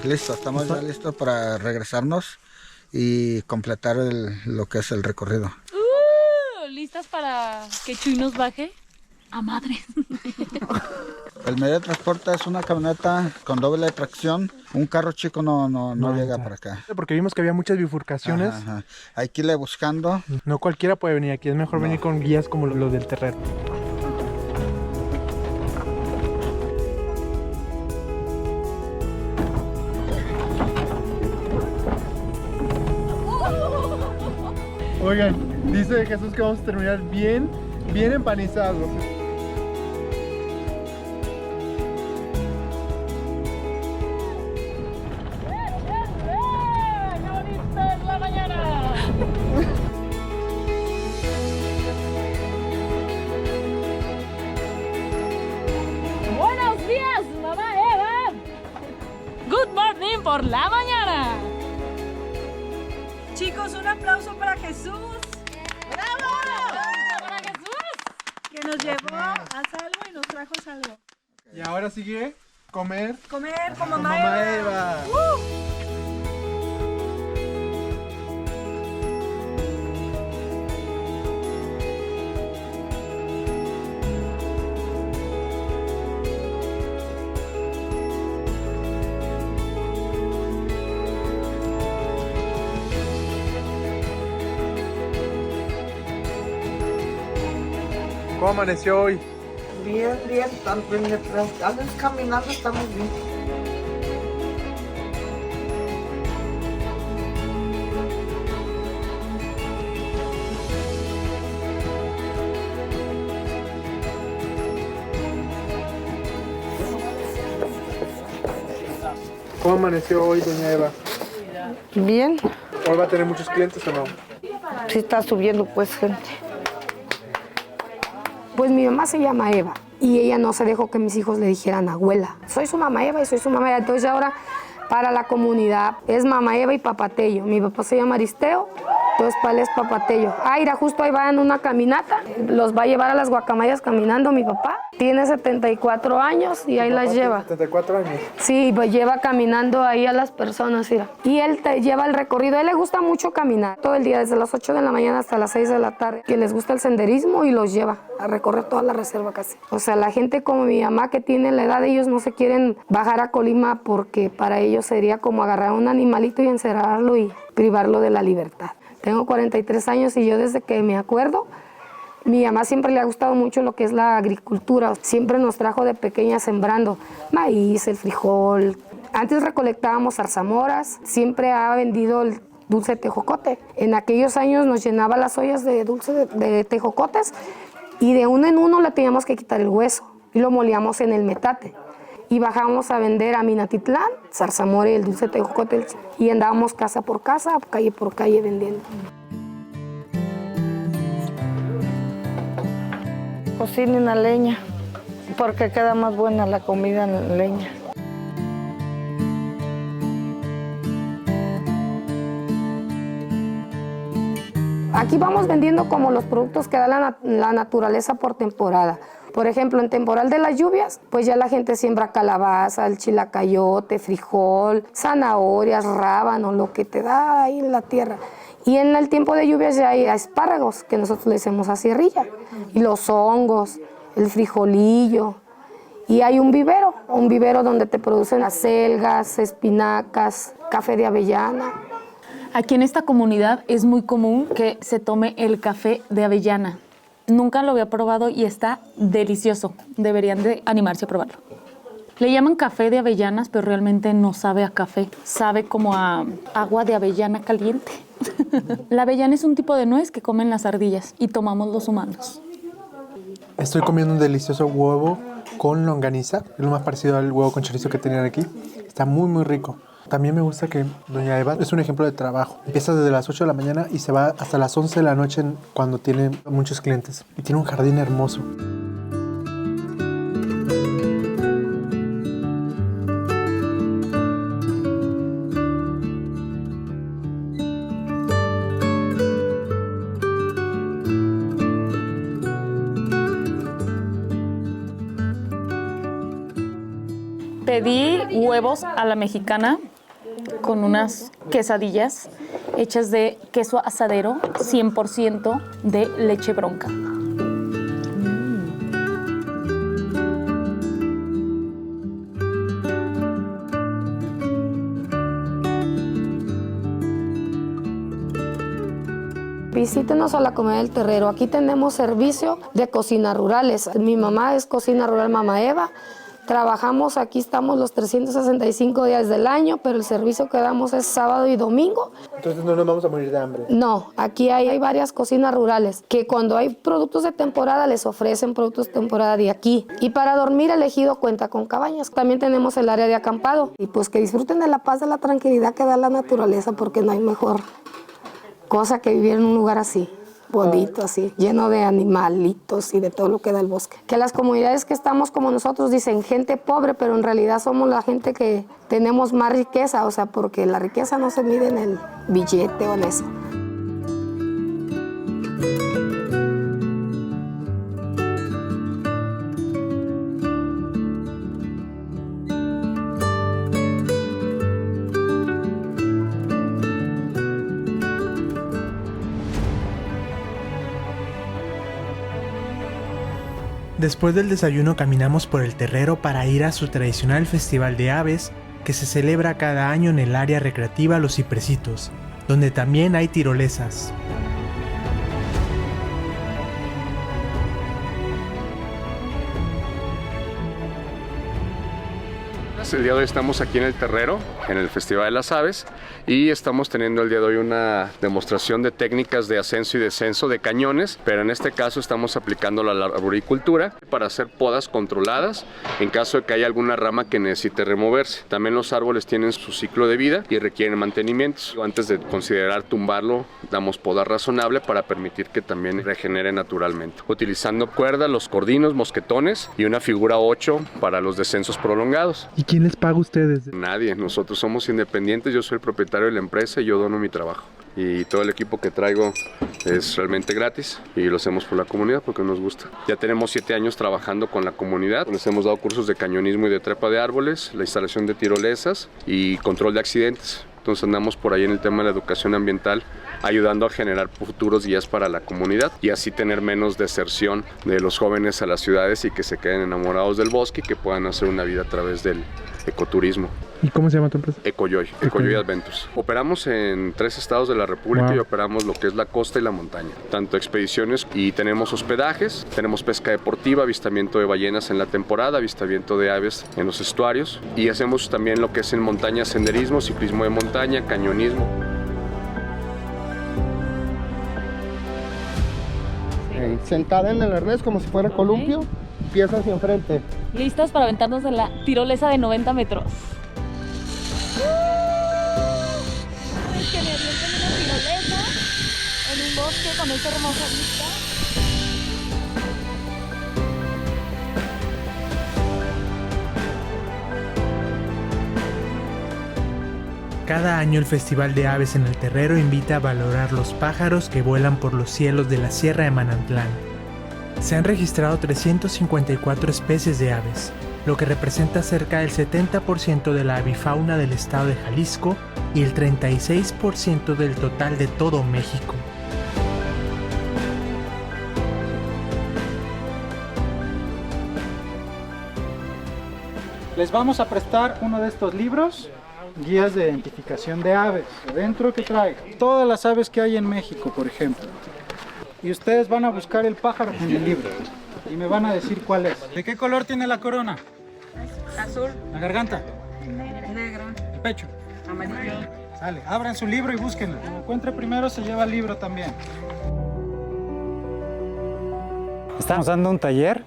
Listo, estamos ya listos para regresarnos y completar lo que es el recorrido. ¿Listas para que Chuy nos baje? ¡A madre! El medio de transporte es una camioneta con doble tracción. Un carro chico no llega para acá. Porque vimos que había muchas bifurcaciones. Ajá. Hay que irle buscando. No cualquiera puede venir aquí, es mejor venir con guías como los del terreno. Oigan, dice Jesús que vamos a terminar bien empanizados. Buenos días, mamá Eva. Good morning por la mañana. Chicos, un aplauso para Jesús. ¡Bravo! ¡Para Jesús! Que nos llevó a salvo y nos trajo salvo. Y ahora sigue comer con con mamá mamá Eva. Eva. ¿Cómo amaneció hoy? Bien, tanto andes caminando estamos bien. ¿Cómo amaneció hoy, doña Eva? Bien, ¿Hoy va a tener muchos clientes o no? sí está subiendo pues gente. Pues mi mamá se llama Eva y ella no se dejó que mis hijos le dijeran abuela. Soy su mamá Eva y soy su mamá Eva. Entonces ahora para la comunidad es mamá Eva y papá Tello. Mi papá se llama Aristeo, entonces para él es papá Tello. Mira, justo ahí va en una caminata. Los va a llevar a las guacamayas caminando mi papá. Tiene 74 años y ahí las lleva. 74 años. Sí, pues lleva caminando ahí a las personas, mira. Y él te lleva el recorrido. A él le gusta mucho caminar todo el día, desde las 8 de la mañana hasta las 6 de la tarde. Que les gusta el senderismo y los lleva a recorrer toda la reserva casi. O sea, la gente como mi mamá que tiene la edad, ellos no se quieren bajar a Colima porque para ellos sería como agarrar a un animalito y encerrarlo y privarlo de la libertad. Tengo 43 años y yo desde que me acuerdo, mi mamá siempre le ha gustado mucho lo que es la agricultura. Siempre nos trajo de pequeña sembrando maíz, el frijol. Antes recolectábamos zarzamoras. Siempre ha vendido el dulce de tejocote. En aquellos años nos llenaba las ollas de dulce de tejocotes y de uno en uno le teníamos que quitar el hueso y lo molíamos en el metate. Y bajábamos a vender a Minatitlán, zarzamora y el dulce de tejocote. Y andábamos casa por casa, calle por calle vendiendo. Cocinen a leña, porque queda más buena la comida en leña. Aquí vamos vendiendo como los productos que da la naturaleza por temporada. Por ejemplo, en temporal de las lluvias, pues ya la gente siembra calabaza, el chilacayote, frijol, zanahorias, rábano, lo que te da ahí en la tierra. Y en el tiempo de lluvias ya hay espárragos, que nosotros le decimos asierrilla, y los hongos, el frijolillo. Y hay un vivero donde te producen acelgas, espinacas, café de avellana. Aquí en esta comunidad es muy común que se tome el café de avellana. Nunca lo había probado y está delicioso. Deberían de animarse a probarlo. Le llaman café de avellanas, pero realmente no sabe a café. Sabe como a agua de avellana caliente. La avellana es un tipo de nuez que comen las ardillas y tomamos los humanos. Estoy comiendo un delicioso huevo con longaniza. Es lo más parecido al huevo con chorizo que tenían aquí. Está muy, muy rico. También me gusta que doña Eva es un ejemplo de trabajo. Empieza desde las 8 de la mañana y se va hasta las 11 de la noche cuando tiene muchos clientes. Y tiene un jardín hermoso. Pedí huevos a la mexicana con unas quesadillas hechas de queso asadero, 100% de leche bronca. Visítenos a la Comida del Terrero. Aquí tenemos servicio de cocinas rurales. Mi mamá es Cocina Rural Mama Eva. Trabajamos, aquí estamos los 365 días del año, pero el servicio que damos es sábado y domingo. Entonces no nos vamos a morir de hambre. No, aquí hay varias cocinas rurales que cuando hay productos de temporada les ofrecen productos de temporada de aquí. Y para dormir el ejido cuenta con cabañas. También tenemos el área de acampado. Y pues que disfruten de la paz, de la tranquilidad que da la naturaleza, porque no hay mejor cosa que vivir en un lugar así. Bonito, así, lleno de animalitos y de todo lo que da el bosque. Que las comunidades que estamos como nosotros dicen gente pobre, pero en realidad somos la gente que tenemos más riqueza, o sea, porque la riqueza no se mide en el billete o en eso. Después del desayuno caminamos por el Terrero para ir a su tradicional festival de aves que se celebra cada año en el área recreativa Los Cipresitos, donde también hay tirolesas. El día de hoy estamos aquí en el Terrero, en el Festival de las Aves, y estamos teniendo el día de hoy una demostración de técnicas de ascenso y descenso de cañones, pero en este caso estamos aplicando la arboricultura para hacer podas controladas en caso de que haya alguna rama que necesite removerse. También los árboles tienen su ciclo de vida y requieren mantenimientos. Antes de considerar tumbarlo, damos poda razonable para permitir que también regenere naturalmente. Utilizando cuerda, los cordinos, mosquetones y una figura 8 para los descensos prolongados. ¿Y quién les paga a ustedes? Nadie, nosotros somos independientes, yo soy el propietario de la empresa y yo dono mi trabajo. Y todo el equipo que traigo es realmente gratis y lo hacemos por la comunidad porque nos gusta. Ya tenemos 7 años trabajando con la comunidad. Les hemos dado cursos de cañonismo y de trepa de árboles, la instalación de tirolesas y control de accidentes. Entonces andamos por ahí en el tema de la educación ambiental, ayudando a generar futuros guías para la comunidad y así tener menos deserción de los jóvenes a las ciudades y que se queden enamorados del bosque y que puedan hacer una vida a través del ecoturismo. ¿Y cómo se llama tu empresa? Ecoyoy Adventures. Operamos en 3 estados de la República y operamos lo que es la costa y la montaña. Tanto expediciones y tenemos hospedajes, tenemos pesca deportiva, avistamiento de ballenas en la temporada, avistamiento de aves en los estuarios y hacemos también lo que es en montaña senderismo, ciclismo de montaña, cañonismo. Sentada en el arnés como si fuera columpio, pies hacia enfrente. Listos para aventarnos en la tirolesa de 90 metros. Es que me avienten una tirolesa en un bosque con esta hermosa vista. Cada año el Festival de Aves en el Terrero invita a valorar los pájaros que vuelan por los cielos de la Sierra de Manantlán. Se han registrado 354 especies de aves, lo que representa cerca del 70% de la avifauna del estado de Jalisco y el 36% del total de todo México. Les vamos a prestar uno de estos libros, guías de identificación de aves. Adentro que trae todas las aves que hay en México, por ejemplo. Y ustedes van a buscar el pájaro en el libro y me van a decir cuál es. ¿De qué color tiene la corona? Azul. ¿La garganta? Negro. ¿El pecho? Amarillo. Sale, abran su libro y búsquenlo. Quien encuentre primero se lleva el libro también. Estamos dando un taller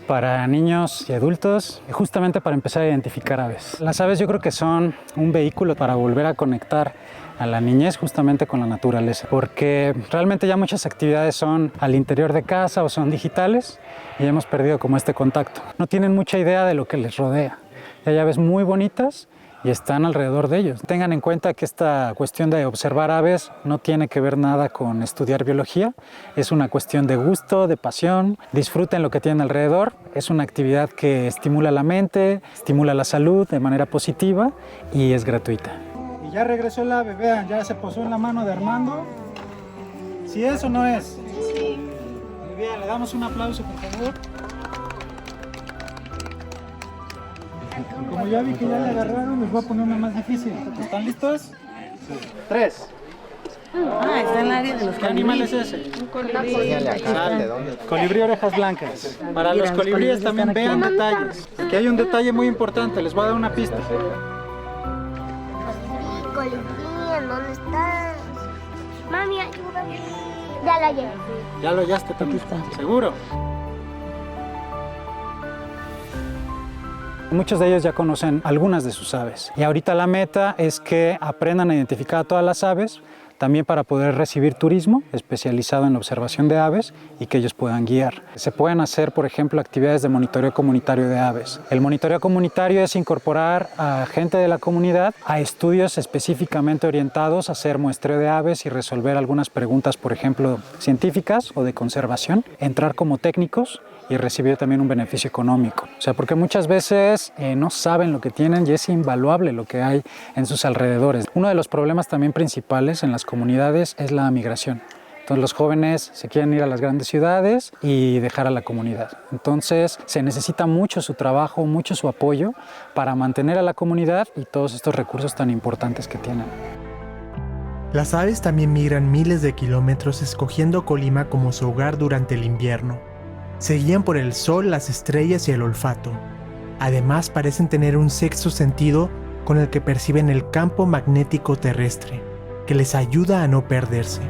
para niños y adultos, justamente para empezar a identificar aves. Las aves yo creo que son un vehículo para volver a conectar a la niñez justamente con la naturaleza, porque realmente ya muchas actividades son al interior de casa o son digitales y hemos perdido como este contacto. No tienen mucha idea de lo que les rodea. Y hay aves muy bonitas y están alrededor de ellos. Tengan en cuenta que esta cuestión de observar aves no tiene que ver nada con estudiar biología, es una cuestión de gusto, de pasión. Disfruten lo que tienen alrededor, es una actividad que estimula la mente, estimula la salud de manera positiva y es gratuita. Y ya regresó el ave, vean, ya se posó en la mano de Armando. ¿Sí es o no es? Sí. Muy bien, le damos un aplauso, por favor. Como ya vi que ya le agarraron, les voy a poner una más difícil. ¿Están listos? Sí. 3. Está en el área de los ¿Qué animal es ese? Un colibrí. Colibrí orejas blancas. Para los colibríes también vean detalles. Aquí hay un detalle muy importante, les voy a dar una pista. Colibrí, ¿en dónde estás? Mami, ayúdame. Ya la llevé. Ya lo hallaste también. ¿Seguro? Muchos de ellos ya conocen algunas de sus aves y ahorita la meta es que aprendan a identificar a todas las aves, también para poder recibir turismo especializado en la observación de aves y que ellos puedan guiar. Se pueden hacer, por ejemplo, actividades de monitoreo comunitario de aves. El monitoreo comunitario es incorporar a gente de la comunidad a estudios específicamente orientados a hacer muestreo de aves y resolver algunas preguntas, por ejemplo, científicas o de conservación, entrar como técnicos y recibir también un beneficio económico. O sea, porque muchas veces no saben lo que tienen y es invaluable lo que hay en sus alrededores. Uno de los problemas también principales en las comunidades es la migración. Entonces los jóvenes se quieren ir a las grandes ciudades y dejar a la comunidad. Entonces se necesita mucho su trabajo, mucho su apoyo para mantener a la comunidad y todos estos recursos tan importantes que tienen. Las aves también migran miles de kilómetros escogiendo Colima como su hogar durante el invierno. Se guían por el sol, las estrellas y el olfato. Además, parecen tener un sexto sentido con el que perciben el campo magnético terrestre, que les ayuda a no perderse.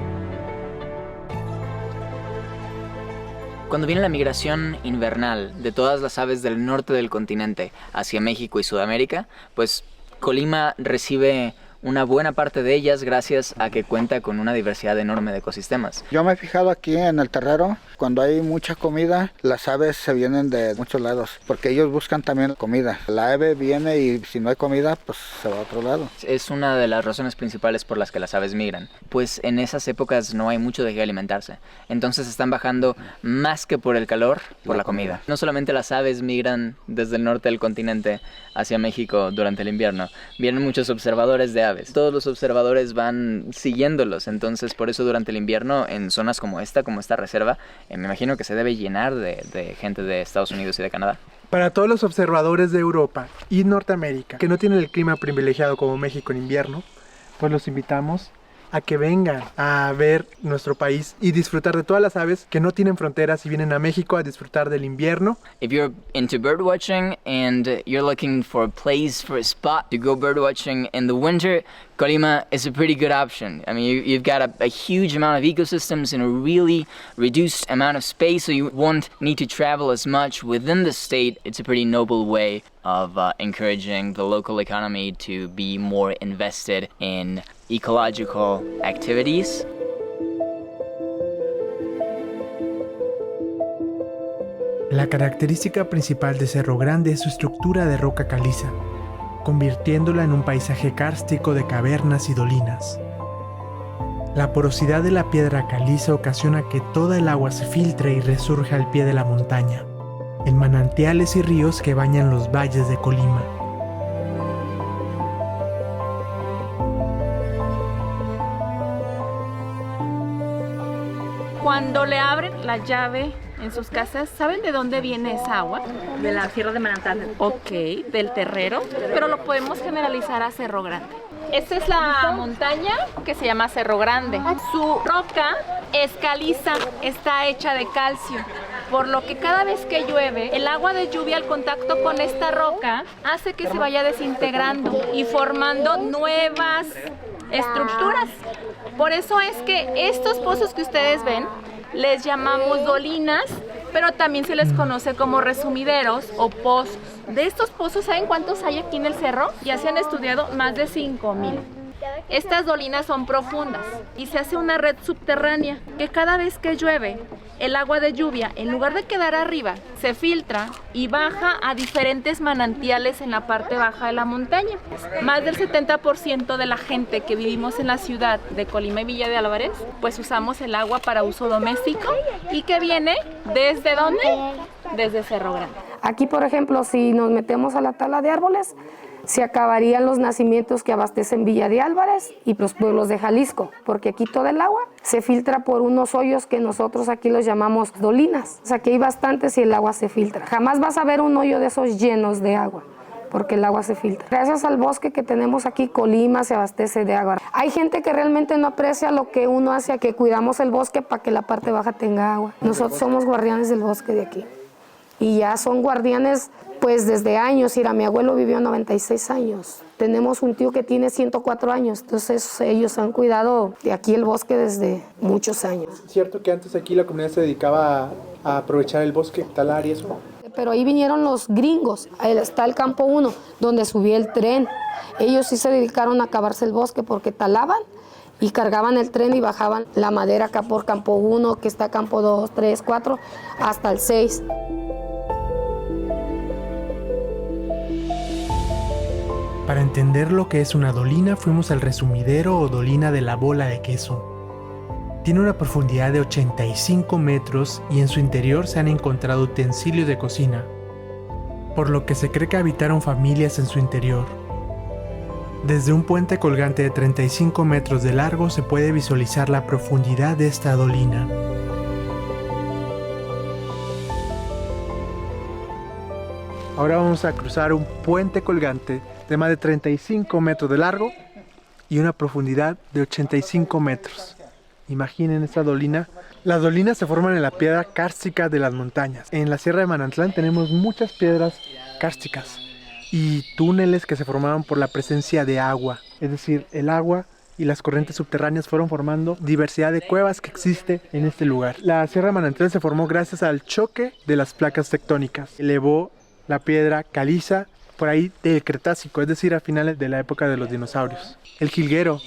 Cuando viene la migración invernal de todas las aves del norte del continente hacia México y Sudamérica, pues Colima recibe una buena parte de ellas gracias a que cuenta con una diversidad enorme de ecosistemas. Yo me he fijado aquí en el terrero, cuando hay mucha comida, las aves se vienen de muchos lados, porque ellos buscan también comida. La ave viene y si no hay comida, pues se va a otro lado. Es una de las razones principales por las que las aves migran, pues en esas épocas no hay mucho de qué alimentarse. Entonces están bajando más que por el calor, por la comida. No solamente las aves migran desde el norte del continente hacia México durante el invierno, vienen muchos observadores de aves. Todos los observadores van siguiéndolos, entonces por eso durante el invierno en zonas como esta reserva, me imagino que se debe llenar de gente de Estados Unidos y de Canadá. Para todos los observadores de Europa y Norteamérica que no tienen el clima privilegiado como México en invierno, pues los invitamos a que vengan a ver nuestro país y disfrutar de todas las aves que no tienen fronteras y vienen a México a disfrutar del invierno. If you're into bird watching and you're looking for a place, for a spot to go bird watching in the winter, Colima is a pretty good option. I mean, you've got a huge amount of ecosystems in a really reduced amount of space, so you won't need to travel as much within the state. It's a pretty noble way of encouraging the local economy to be more invested in ecological activities. La característica principal de Cerro Grande es su estructura de roca caliza, convirtiéndola en un paisaje kárstico de cavernas y dolinas. La porosidad de la piedra caliza ocasiona que toda el agua se filtre y resurja al pie de la montaña, en manantiales y ríos que bañan los valles de Colima. Cuando le abren la llave en sus casas, ¿saben de dónde viene esa agua? De la Sierra de Manantlán. Ok, del Terrero, pero lo podemos generalizar a Cerro Grande. Esta es la montaña que se llama Cerro Grande. Su roca es caliza, está hecha de calcio, por lo que cada vez que llueve, el agua de lluvia al contacto con esta roca hace que se vaya desintegrando y formando nuevas estructuras. Por eso es que estos pozos que ustedes ven les llamamos dolinas pero también se les conoce como resumideros o pozos. De estos pozos, ¿saben cuántos hay aquí en el cerro? Ya se han estudiado más de 5,000. Estas dolinas son profundas y se hace una red subterránea que cada vez que llueve, el agua de lluvia, en lugar de quedar arriba, se filtra y baja a diferentes manantiales en la parte baja de la montaña. Más del 70% de la gente que vivimos en la ciudad de Colima y Villa de Álvarez, pues usamos el agua para uso doméstico y que viene ¿desde dónde? Desde Cerro Grande. Aquí, por ejemplo, si nos metemos a la tala de árboles, se acabarían los nacimientos que abastecen Villa de Álvarez y los pueblos de Jalisco, porque aquí todo el agua se filtra por unos hoyos que nosotros aquí los llamamos dolinas. O sea, que hay bastantes y el agua se filtra. Jamás vas a ver un hoyo de esos llenos de agua, porque el agua se filtra. Gracias al bosque que tenemos aquí, Colima se abastece de agua. Hay gente que realmente no aprecia lo que uno hace, que cuidamos el bosque para que la parte baja tenga agua. Nosotros somos guardianes del bosque de aquí. Y ya son guardianes pues desde años. Mira, mi abuelo vivió 96 años. Tenemos un tío que tiene 104 años. Entonces ellos han cuidado de aquí el bosque desde muchos años. ¿Es cierto que antes aquí la comunidad se dedicaba a aprovechar el bosque, talar y eso? Pero ahí vinieron los gringos. Ahí está el campo 1, donde subía el tren. Ellos sí se dedicaron a acabarse el bosque porque talaban y cargaban el tren y bajaban la madera acá por campo 1, que está campo 2, 3, 4, hasta el 6. Para entender lo que es una dolina, fuimos al resumidero o dolina de la bola de queso. Tiene una profundidad de 85 metros y en su interior se han encontrado utensilios de cocina, por lo que se cree que habitaron familias en su interior. Desde un puente colgante de 35 metros de largo se puede visualizar la profundidad de esta dolina. Ahora vamos a cruzar un puente colgante de más de 35 metros de largo y una profundidad de 85 metros. Imaginen esta dolina. Las dolinas se forman en la piedra kárstica de las montañas. En la Sierra de Manantlán tenemos muchas piedras kársticas y túneles que se formaban por la presencia de agua. Es decir, el agua y las corrientes subterráneas fueron formando diversidad de cuevas que existe en este lugar. La Sierra de Manantlán se formó gracias al choque de las placas tectónicas. Elevó la piedra caliza por ahí del Cretácico, es decir, a finales de la época de los dinosaurios. El jilguero.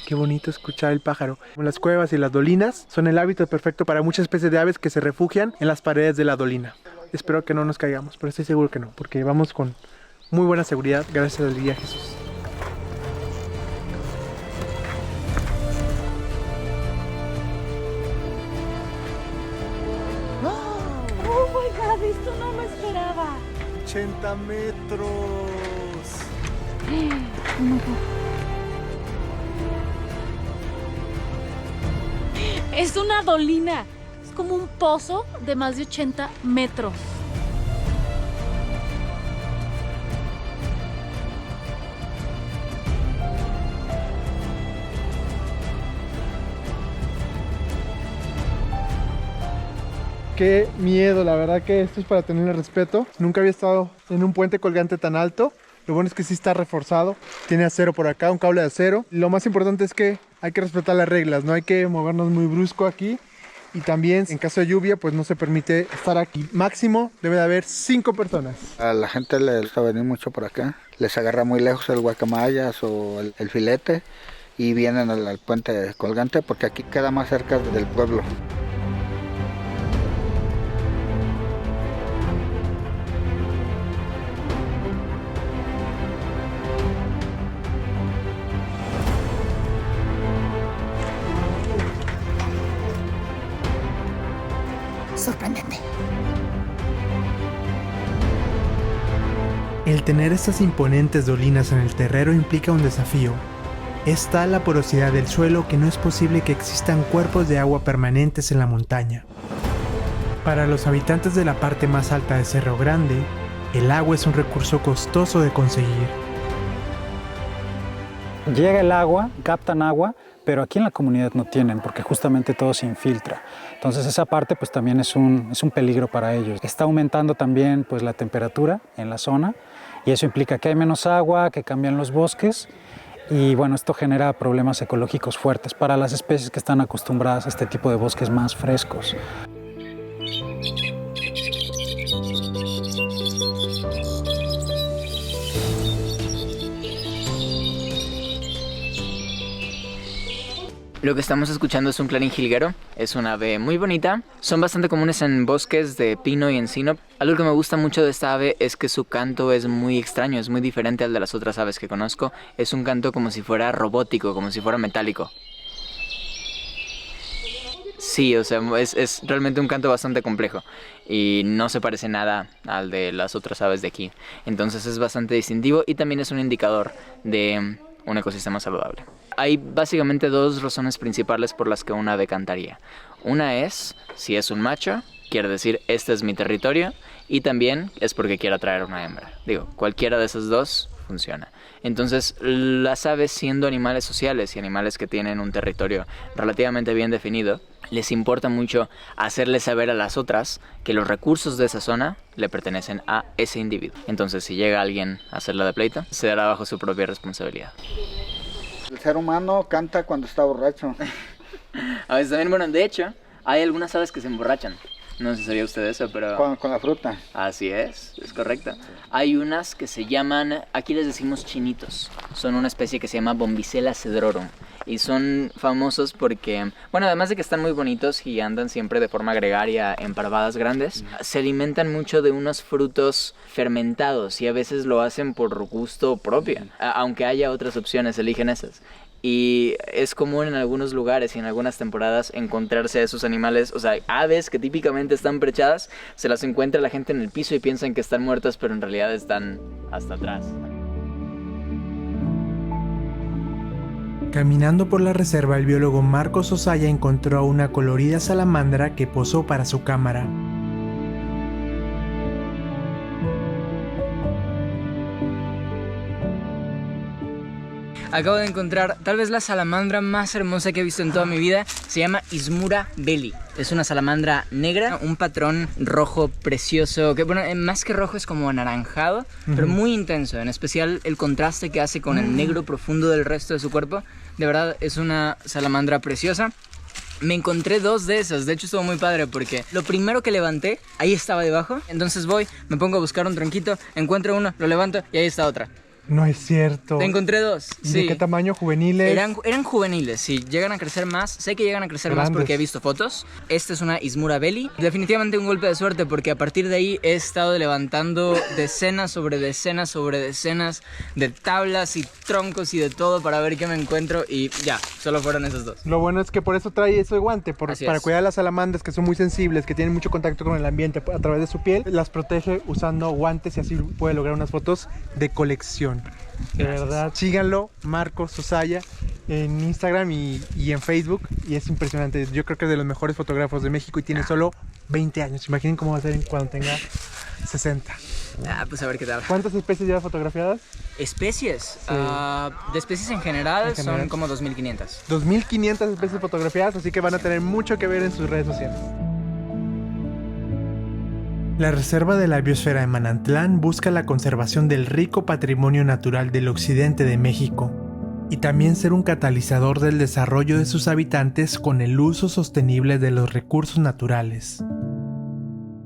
Qué bonito escuchar el pájaro. Las cuevas y las dolinas son el hábitat perfecto para muchas especies de aves que se refugian en las paredes de la dolina. Espero que no nos caigamos, pero estoy seguro que no, porque vamos con muy buena seguridad gracias al guía Jesús. ¡Oh, my God! Esto no me esperaba. 80 metros. Es una dolina. Es como un pozo de más de 80 metros. Qué miedo, la verdad que esto es para tenerle respeto. Nunca había estado en un puente colgante tan alto. Lo bueno es que sí está reforzado. Tiene acero por acá, un cable de acero. Lo más importante es que hay que respetar las reglas, no hay que movernos muy brusco aquí. Y también en caso de lluvia pues no se permite estar aquí. Máximo debe de haber 5 personas. A la gente les gusta venir mucho por acá. Les agarra muy lejos el guacamayas o el filete y vienen al puente colgante porque aquí queda más cerca del pueblo. Sorprendente. El tener estas imponentes dolinas en el terreno implica un desafío. Es tal la porosidad del suelo que no es posible que existan cuerpos de agua permanentes en la montaña. Para los habitantes de la parte más alta de Cerro Grande, el agua es un recurso costoso de conseguir. Llega el agua, captan agua, pero aquí en la comunidad no tienen porque justamente todo se infiltra. Entonces esa parte pues también es un peligro para ellos. Está aumentando también pues la temperatura en la zona y eso implica que hay menos agua, que cambian los bosques y bueno, esto genera problemas ecológicos fuertes para las especies que están acostumbradas a este tipo de bosques más frescos. Lo que estamos escuchando es un clarín jilguero, es una ave muy bonita, son bastante comunes en bosques de pino y encino. Algo que me gusta mucho de esta ave es que su canto es muy extraño, es muy diferente al de las otras aves que conozco. Es un canto como si fuera robótico, como si fuera metálico. Sí, o sea, es realmente un canto bastante complejo y no se parece nada al de las otras aves de aquí. Entonces es bastante distintivo y también es un indicador de un ecosistema saludable. Hay básicamente dos razones principales por las que una ave cantaría. Una es, si es un macho, quiere decir este es mi territorio, y también es porque quiere atraer a una hembra. Digo, cualquiera de esas dos funciona. Entonces, las aves, siendo animales sociales y animales que tienen un territorio relativamente bien definido, les importa mucho hacerles saber a las otras que los recursos de esa zona le pertenecen a ese individuo. Entonces, si llega alguien a hacerla de pleito, se dará bajo su propia responsabilidad. El ser humano canta cuando está borracho. A veces también, bueno, de hecho, hay algunas aves que se emborrachan. No sé si sabía usted eso, pero... Con la fruta. Así es correcto. Hay unas que se llaman, aquí les decimos chinitos. Son una especie que se llama Bombicella cedrorum. Y son famosos porque, bueno, además de que están muy bonitos y andan siempre de forma gregaria en parvadas grandes, se alimentan mucho de unos frutos fermentados y a veces lo hacen por gusto propio. Aunque haya otras opciones, eligen esas. Y es común en algunos lugares y en algunas temporadas encontrarse a esos animales, o sea, aves que típicamente están prechadas, se las encuentra la gente en el piso y piensan que están muertas, pero en realidad están hasta atrás. Caminando por la reserva, el biólogo Marcos Osaya encontró a una colorida salamandra que posó para su cámara. Acabo de encontrar tal vez la salamandra más hermosa que he visto en toda mi vida. Se llama Ismura belli. Es una salamandra negra, un patrón rojo precioso, que bueno, más que rojo es como anaranjado, pero muy intenso, en especial el contraste que hace con el negro profundo del resto de su cuerpo. De verdad es una salamandra preciosa. Me encontré dos de esas, de hecho estuvo muy padre porque lo primero que levanté, ahí estaba debajo. Entonces voy, me pongo a buscar un tronquito, encuentro uno, lo levanto y ahí está otra. No es cierto. Te encontré dos. ¿Y de qué tamaño? ¿Juveniles? Eran juveniles, sí. Llegan a crecer más. Sé que llegan a crecer Grandes. más porque he visto fotos. Esta es una Ismura belli. Definitivamente un golpe de suerte porque a partir de ahí he estado levantando decenas sobre decenas sobre decenas de tablas y troncos y de todo para ver qué me encuentro y ya, solo fueron esos dos. Lo bueno es que por eso trae ese guante, para cuidar a las salamandras que son muy sensibles, que tienen mucho contacto con el ambiente a través de su piel, las protege usando guantes y así puede lograr unas fotos de colección. De verdad, síganlo, Marcos Osaya, en Instagram y en Facebook, y es impresionante. Yo creo que es de los mejores fotógrafos de México y tiene solo 20 años. Imaginen cómo va a ser cuando tenga 60. Pues a ver qué tal. ¿Cuántas especies lleva fotografiadas? ¿Especies? Sí. De especies en general son como 2.500. 2.500 especies fotografiadas, así que van a tener mucho que ver en sus redes sociales. La Reserva de la Biosfera de Manantlán busca la conservación del rico patrimonio natural del occidente de México y también ser un catalizador del desarrollo de sus habitantes con el uso sostenible de los recursos naturales.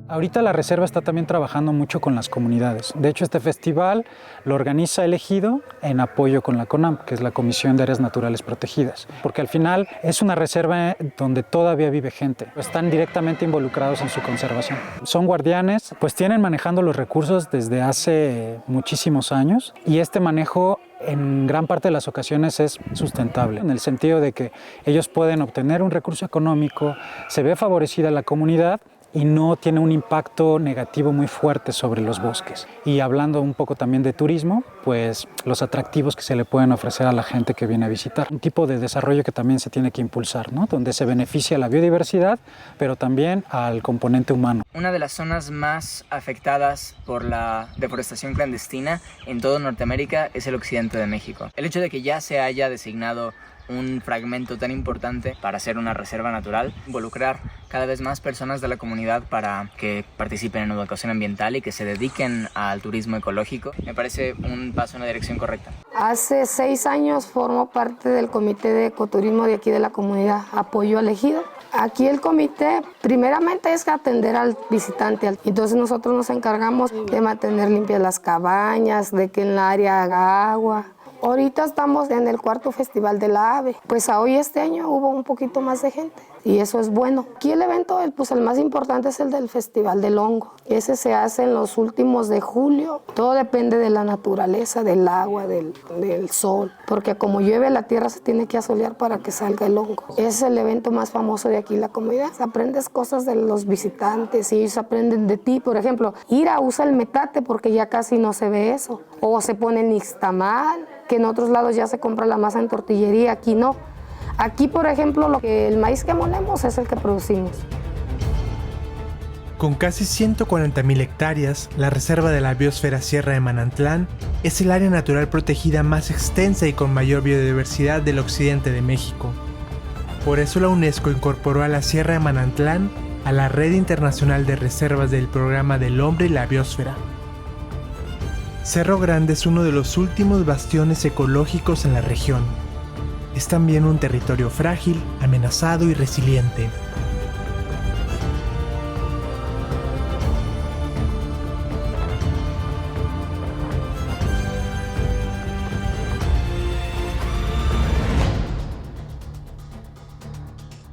Ahorita la reserva está también trabajando mucho con las comunidades. De hecho, este festival lo organiza el Ejido en apoyo con la CONAM, que es la Comisión de Áreas Naturales Protegidas. Porque al final es una reserva donde todavía vive gente. Están directamente involucrados en su conservación. Son guardianes, pues tienen manejando los recursos desde hace muchísimos años. Y este manejo en gran parte de las ocasiones es sustentable, en el sentido de que ellos pueden obtener un recurso económico, se ve favorecida la comunidad y no tiene un impacto negativo muy fuerte sobre los bosques. Y hablando un poco también de turismo, pues los atractivos que se le pueden ofrecer a la gente que viene a visitar. Un tipo de desarrollo que también se tiene que impulsar, ¿no? Donde se beneficia a la biodiversidad, pero también al componente humano. Una de las zonas más afectadas por la deforestación clandestina en todo Norteamérica es el occidente de México. El hecho de que ya se haya designado un fragmento tan importante para ser una reserva natural, involucrar cada vez más personas de la comunidad para que participen en educación ambiental y que se dediquen al turismo ecológico, me parece un paso en la dirección correcta. Hace 6 años formo parte del comité de ecoturismo de aquí de la comunidad Apoyo al Ejido. Aquí el comité primeramente es atender al visitante, entonces nosotros nos encargamos de mantener limpias las cabañas, de que en la área haga agua. Ahorita estamos en el 4º Festival de la Ave, pues hoy este año hubo un poquito más de gente y eso es bueno. Aquí el evento, pues el más importante es el del Festival del Hongo. Ese se hace en los últimos de julio. Todo depende de la naturaleza, del agua, del sol, porque como llueve la tierra se tiene que asolear para que salga el hongo. Ese es el evento más famoso de aquí la comunidad. Aprendes cosas de los visitantes y ellos aprenden de ti. Por ejemplo, ir a usar el metate porque ya casi no se ve eso. O se pone el nixtamal, que en otros lados ya se compra la masa en tortillería, aquí no. Aquí, por ejemplo, el maíz que molemos es el que producimos. Con casi 140,000 hectáreas, la Reserva de la Biosfera Sierra de Manantlán es el área natural protegida más extensa y con mayor biodiversidad del occidente de México. Por eso la UNESCO incorporó a la Sierra de Manantlán a la Red Internacional de Reservas del Programa del Hombre y la Biosfera. Cerro Grande es uno de los últimos bastiones ecológicos en la región. Es también un territorio frágil, amenazado y resiliente.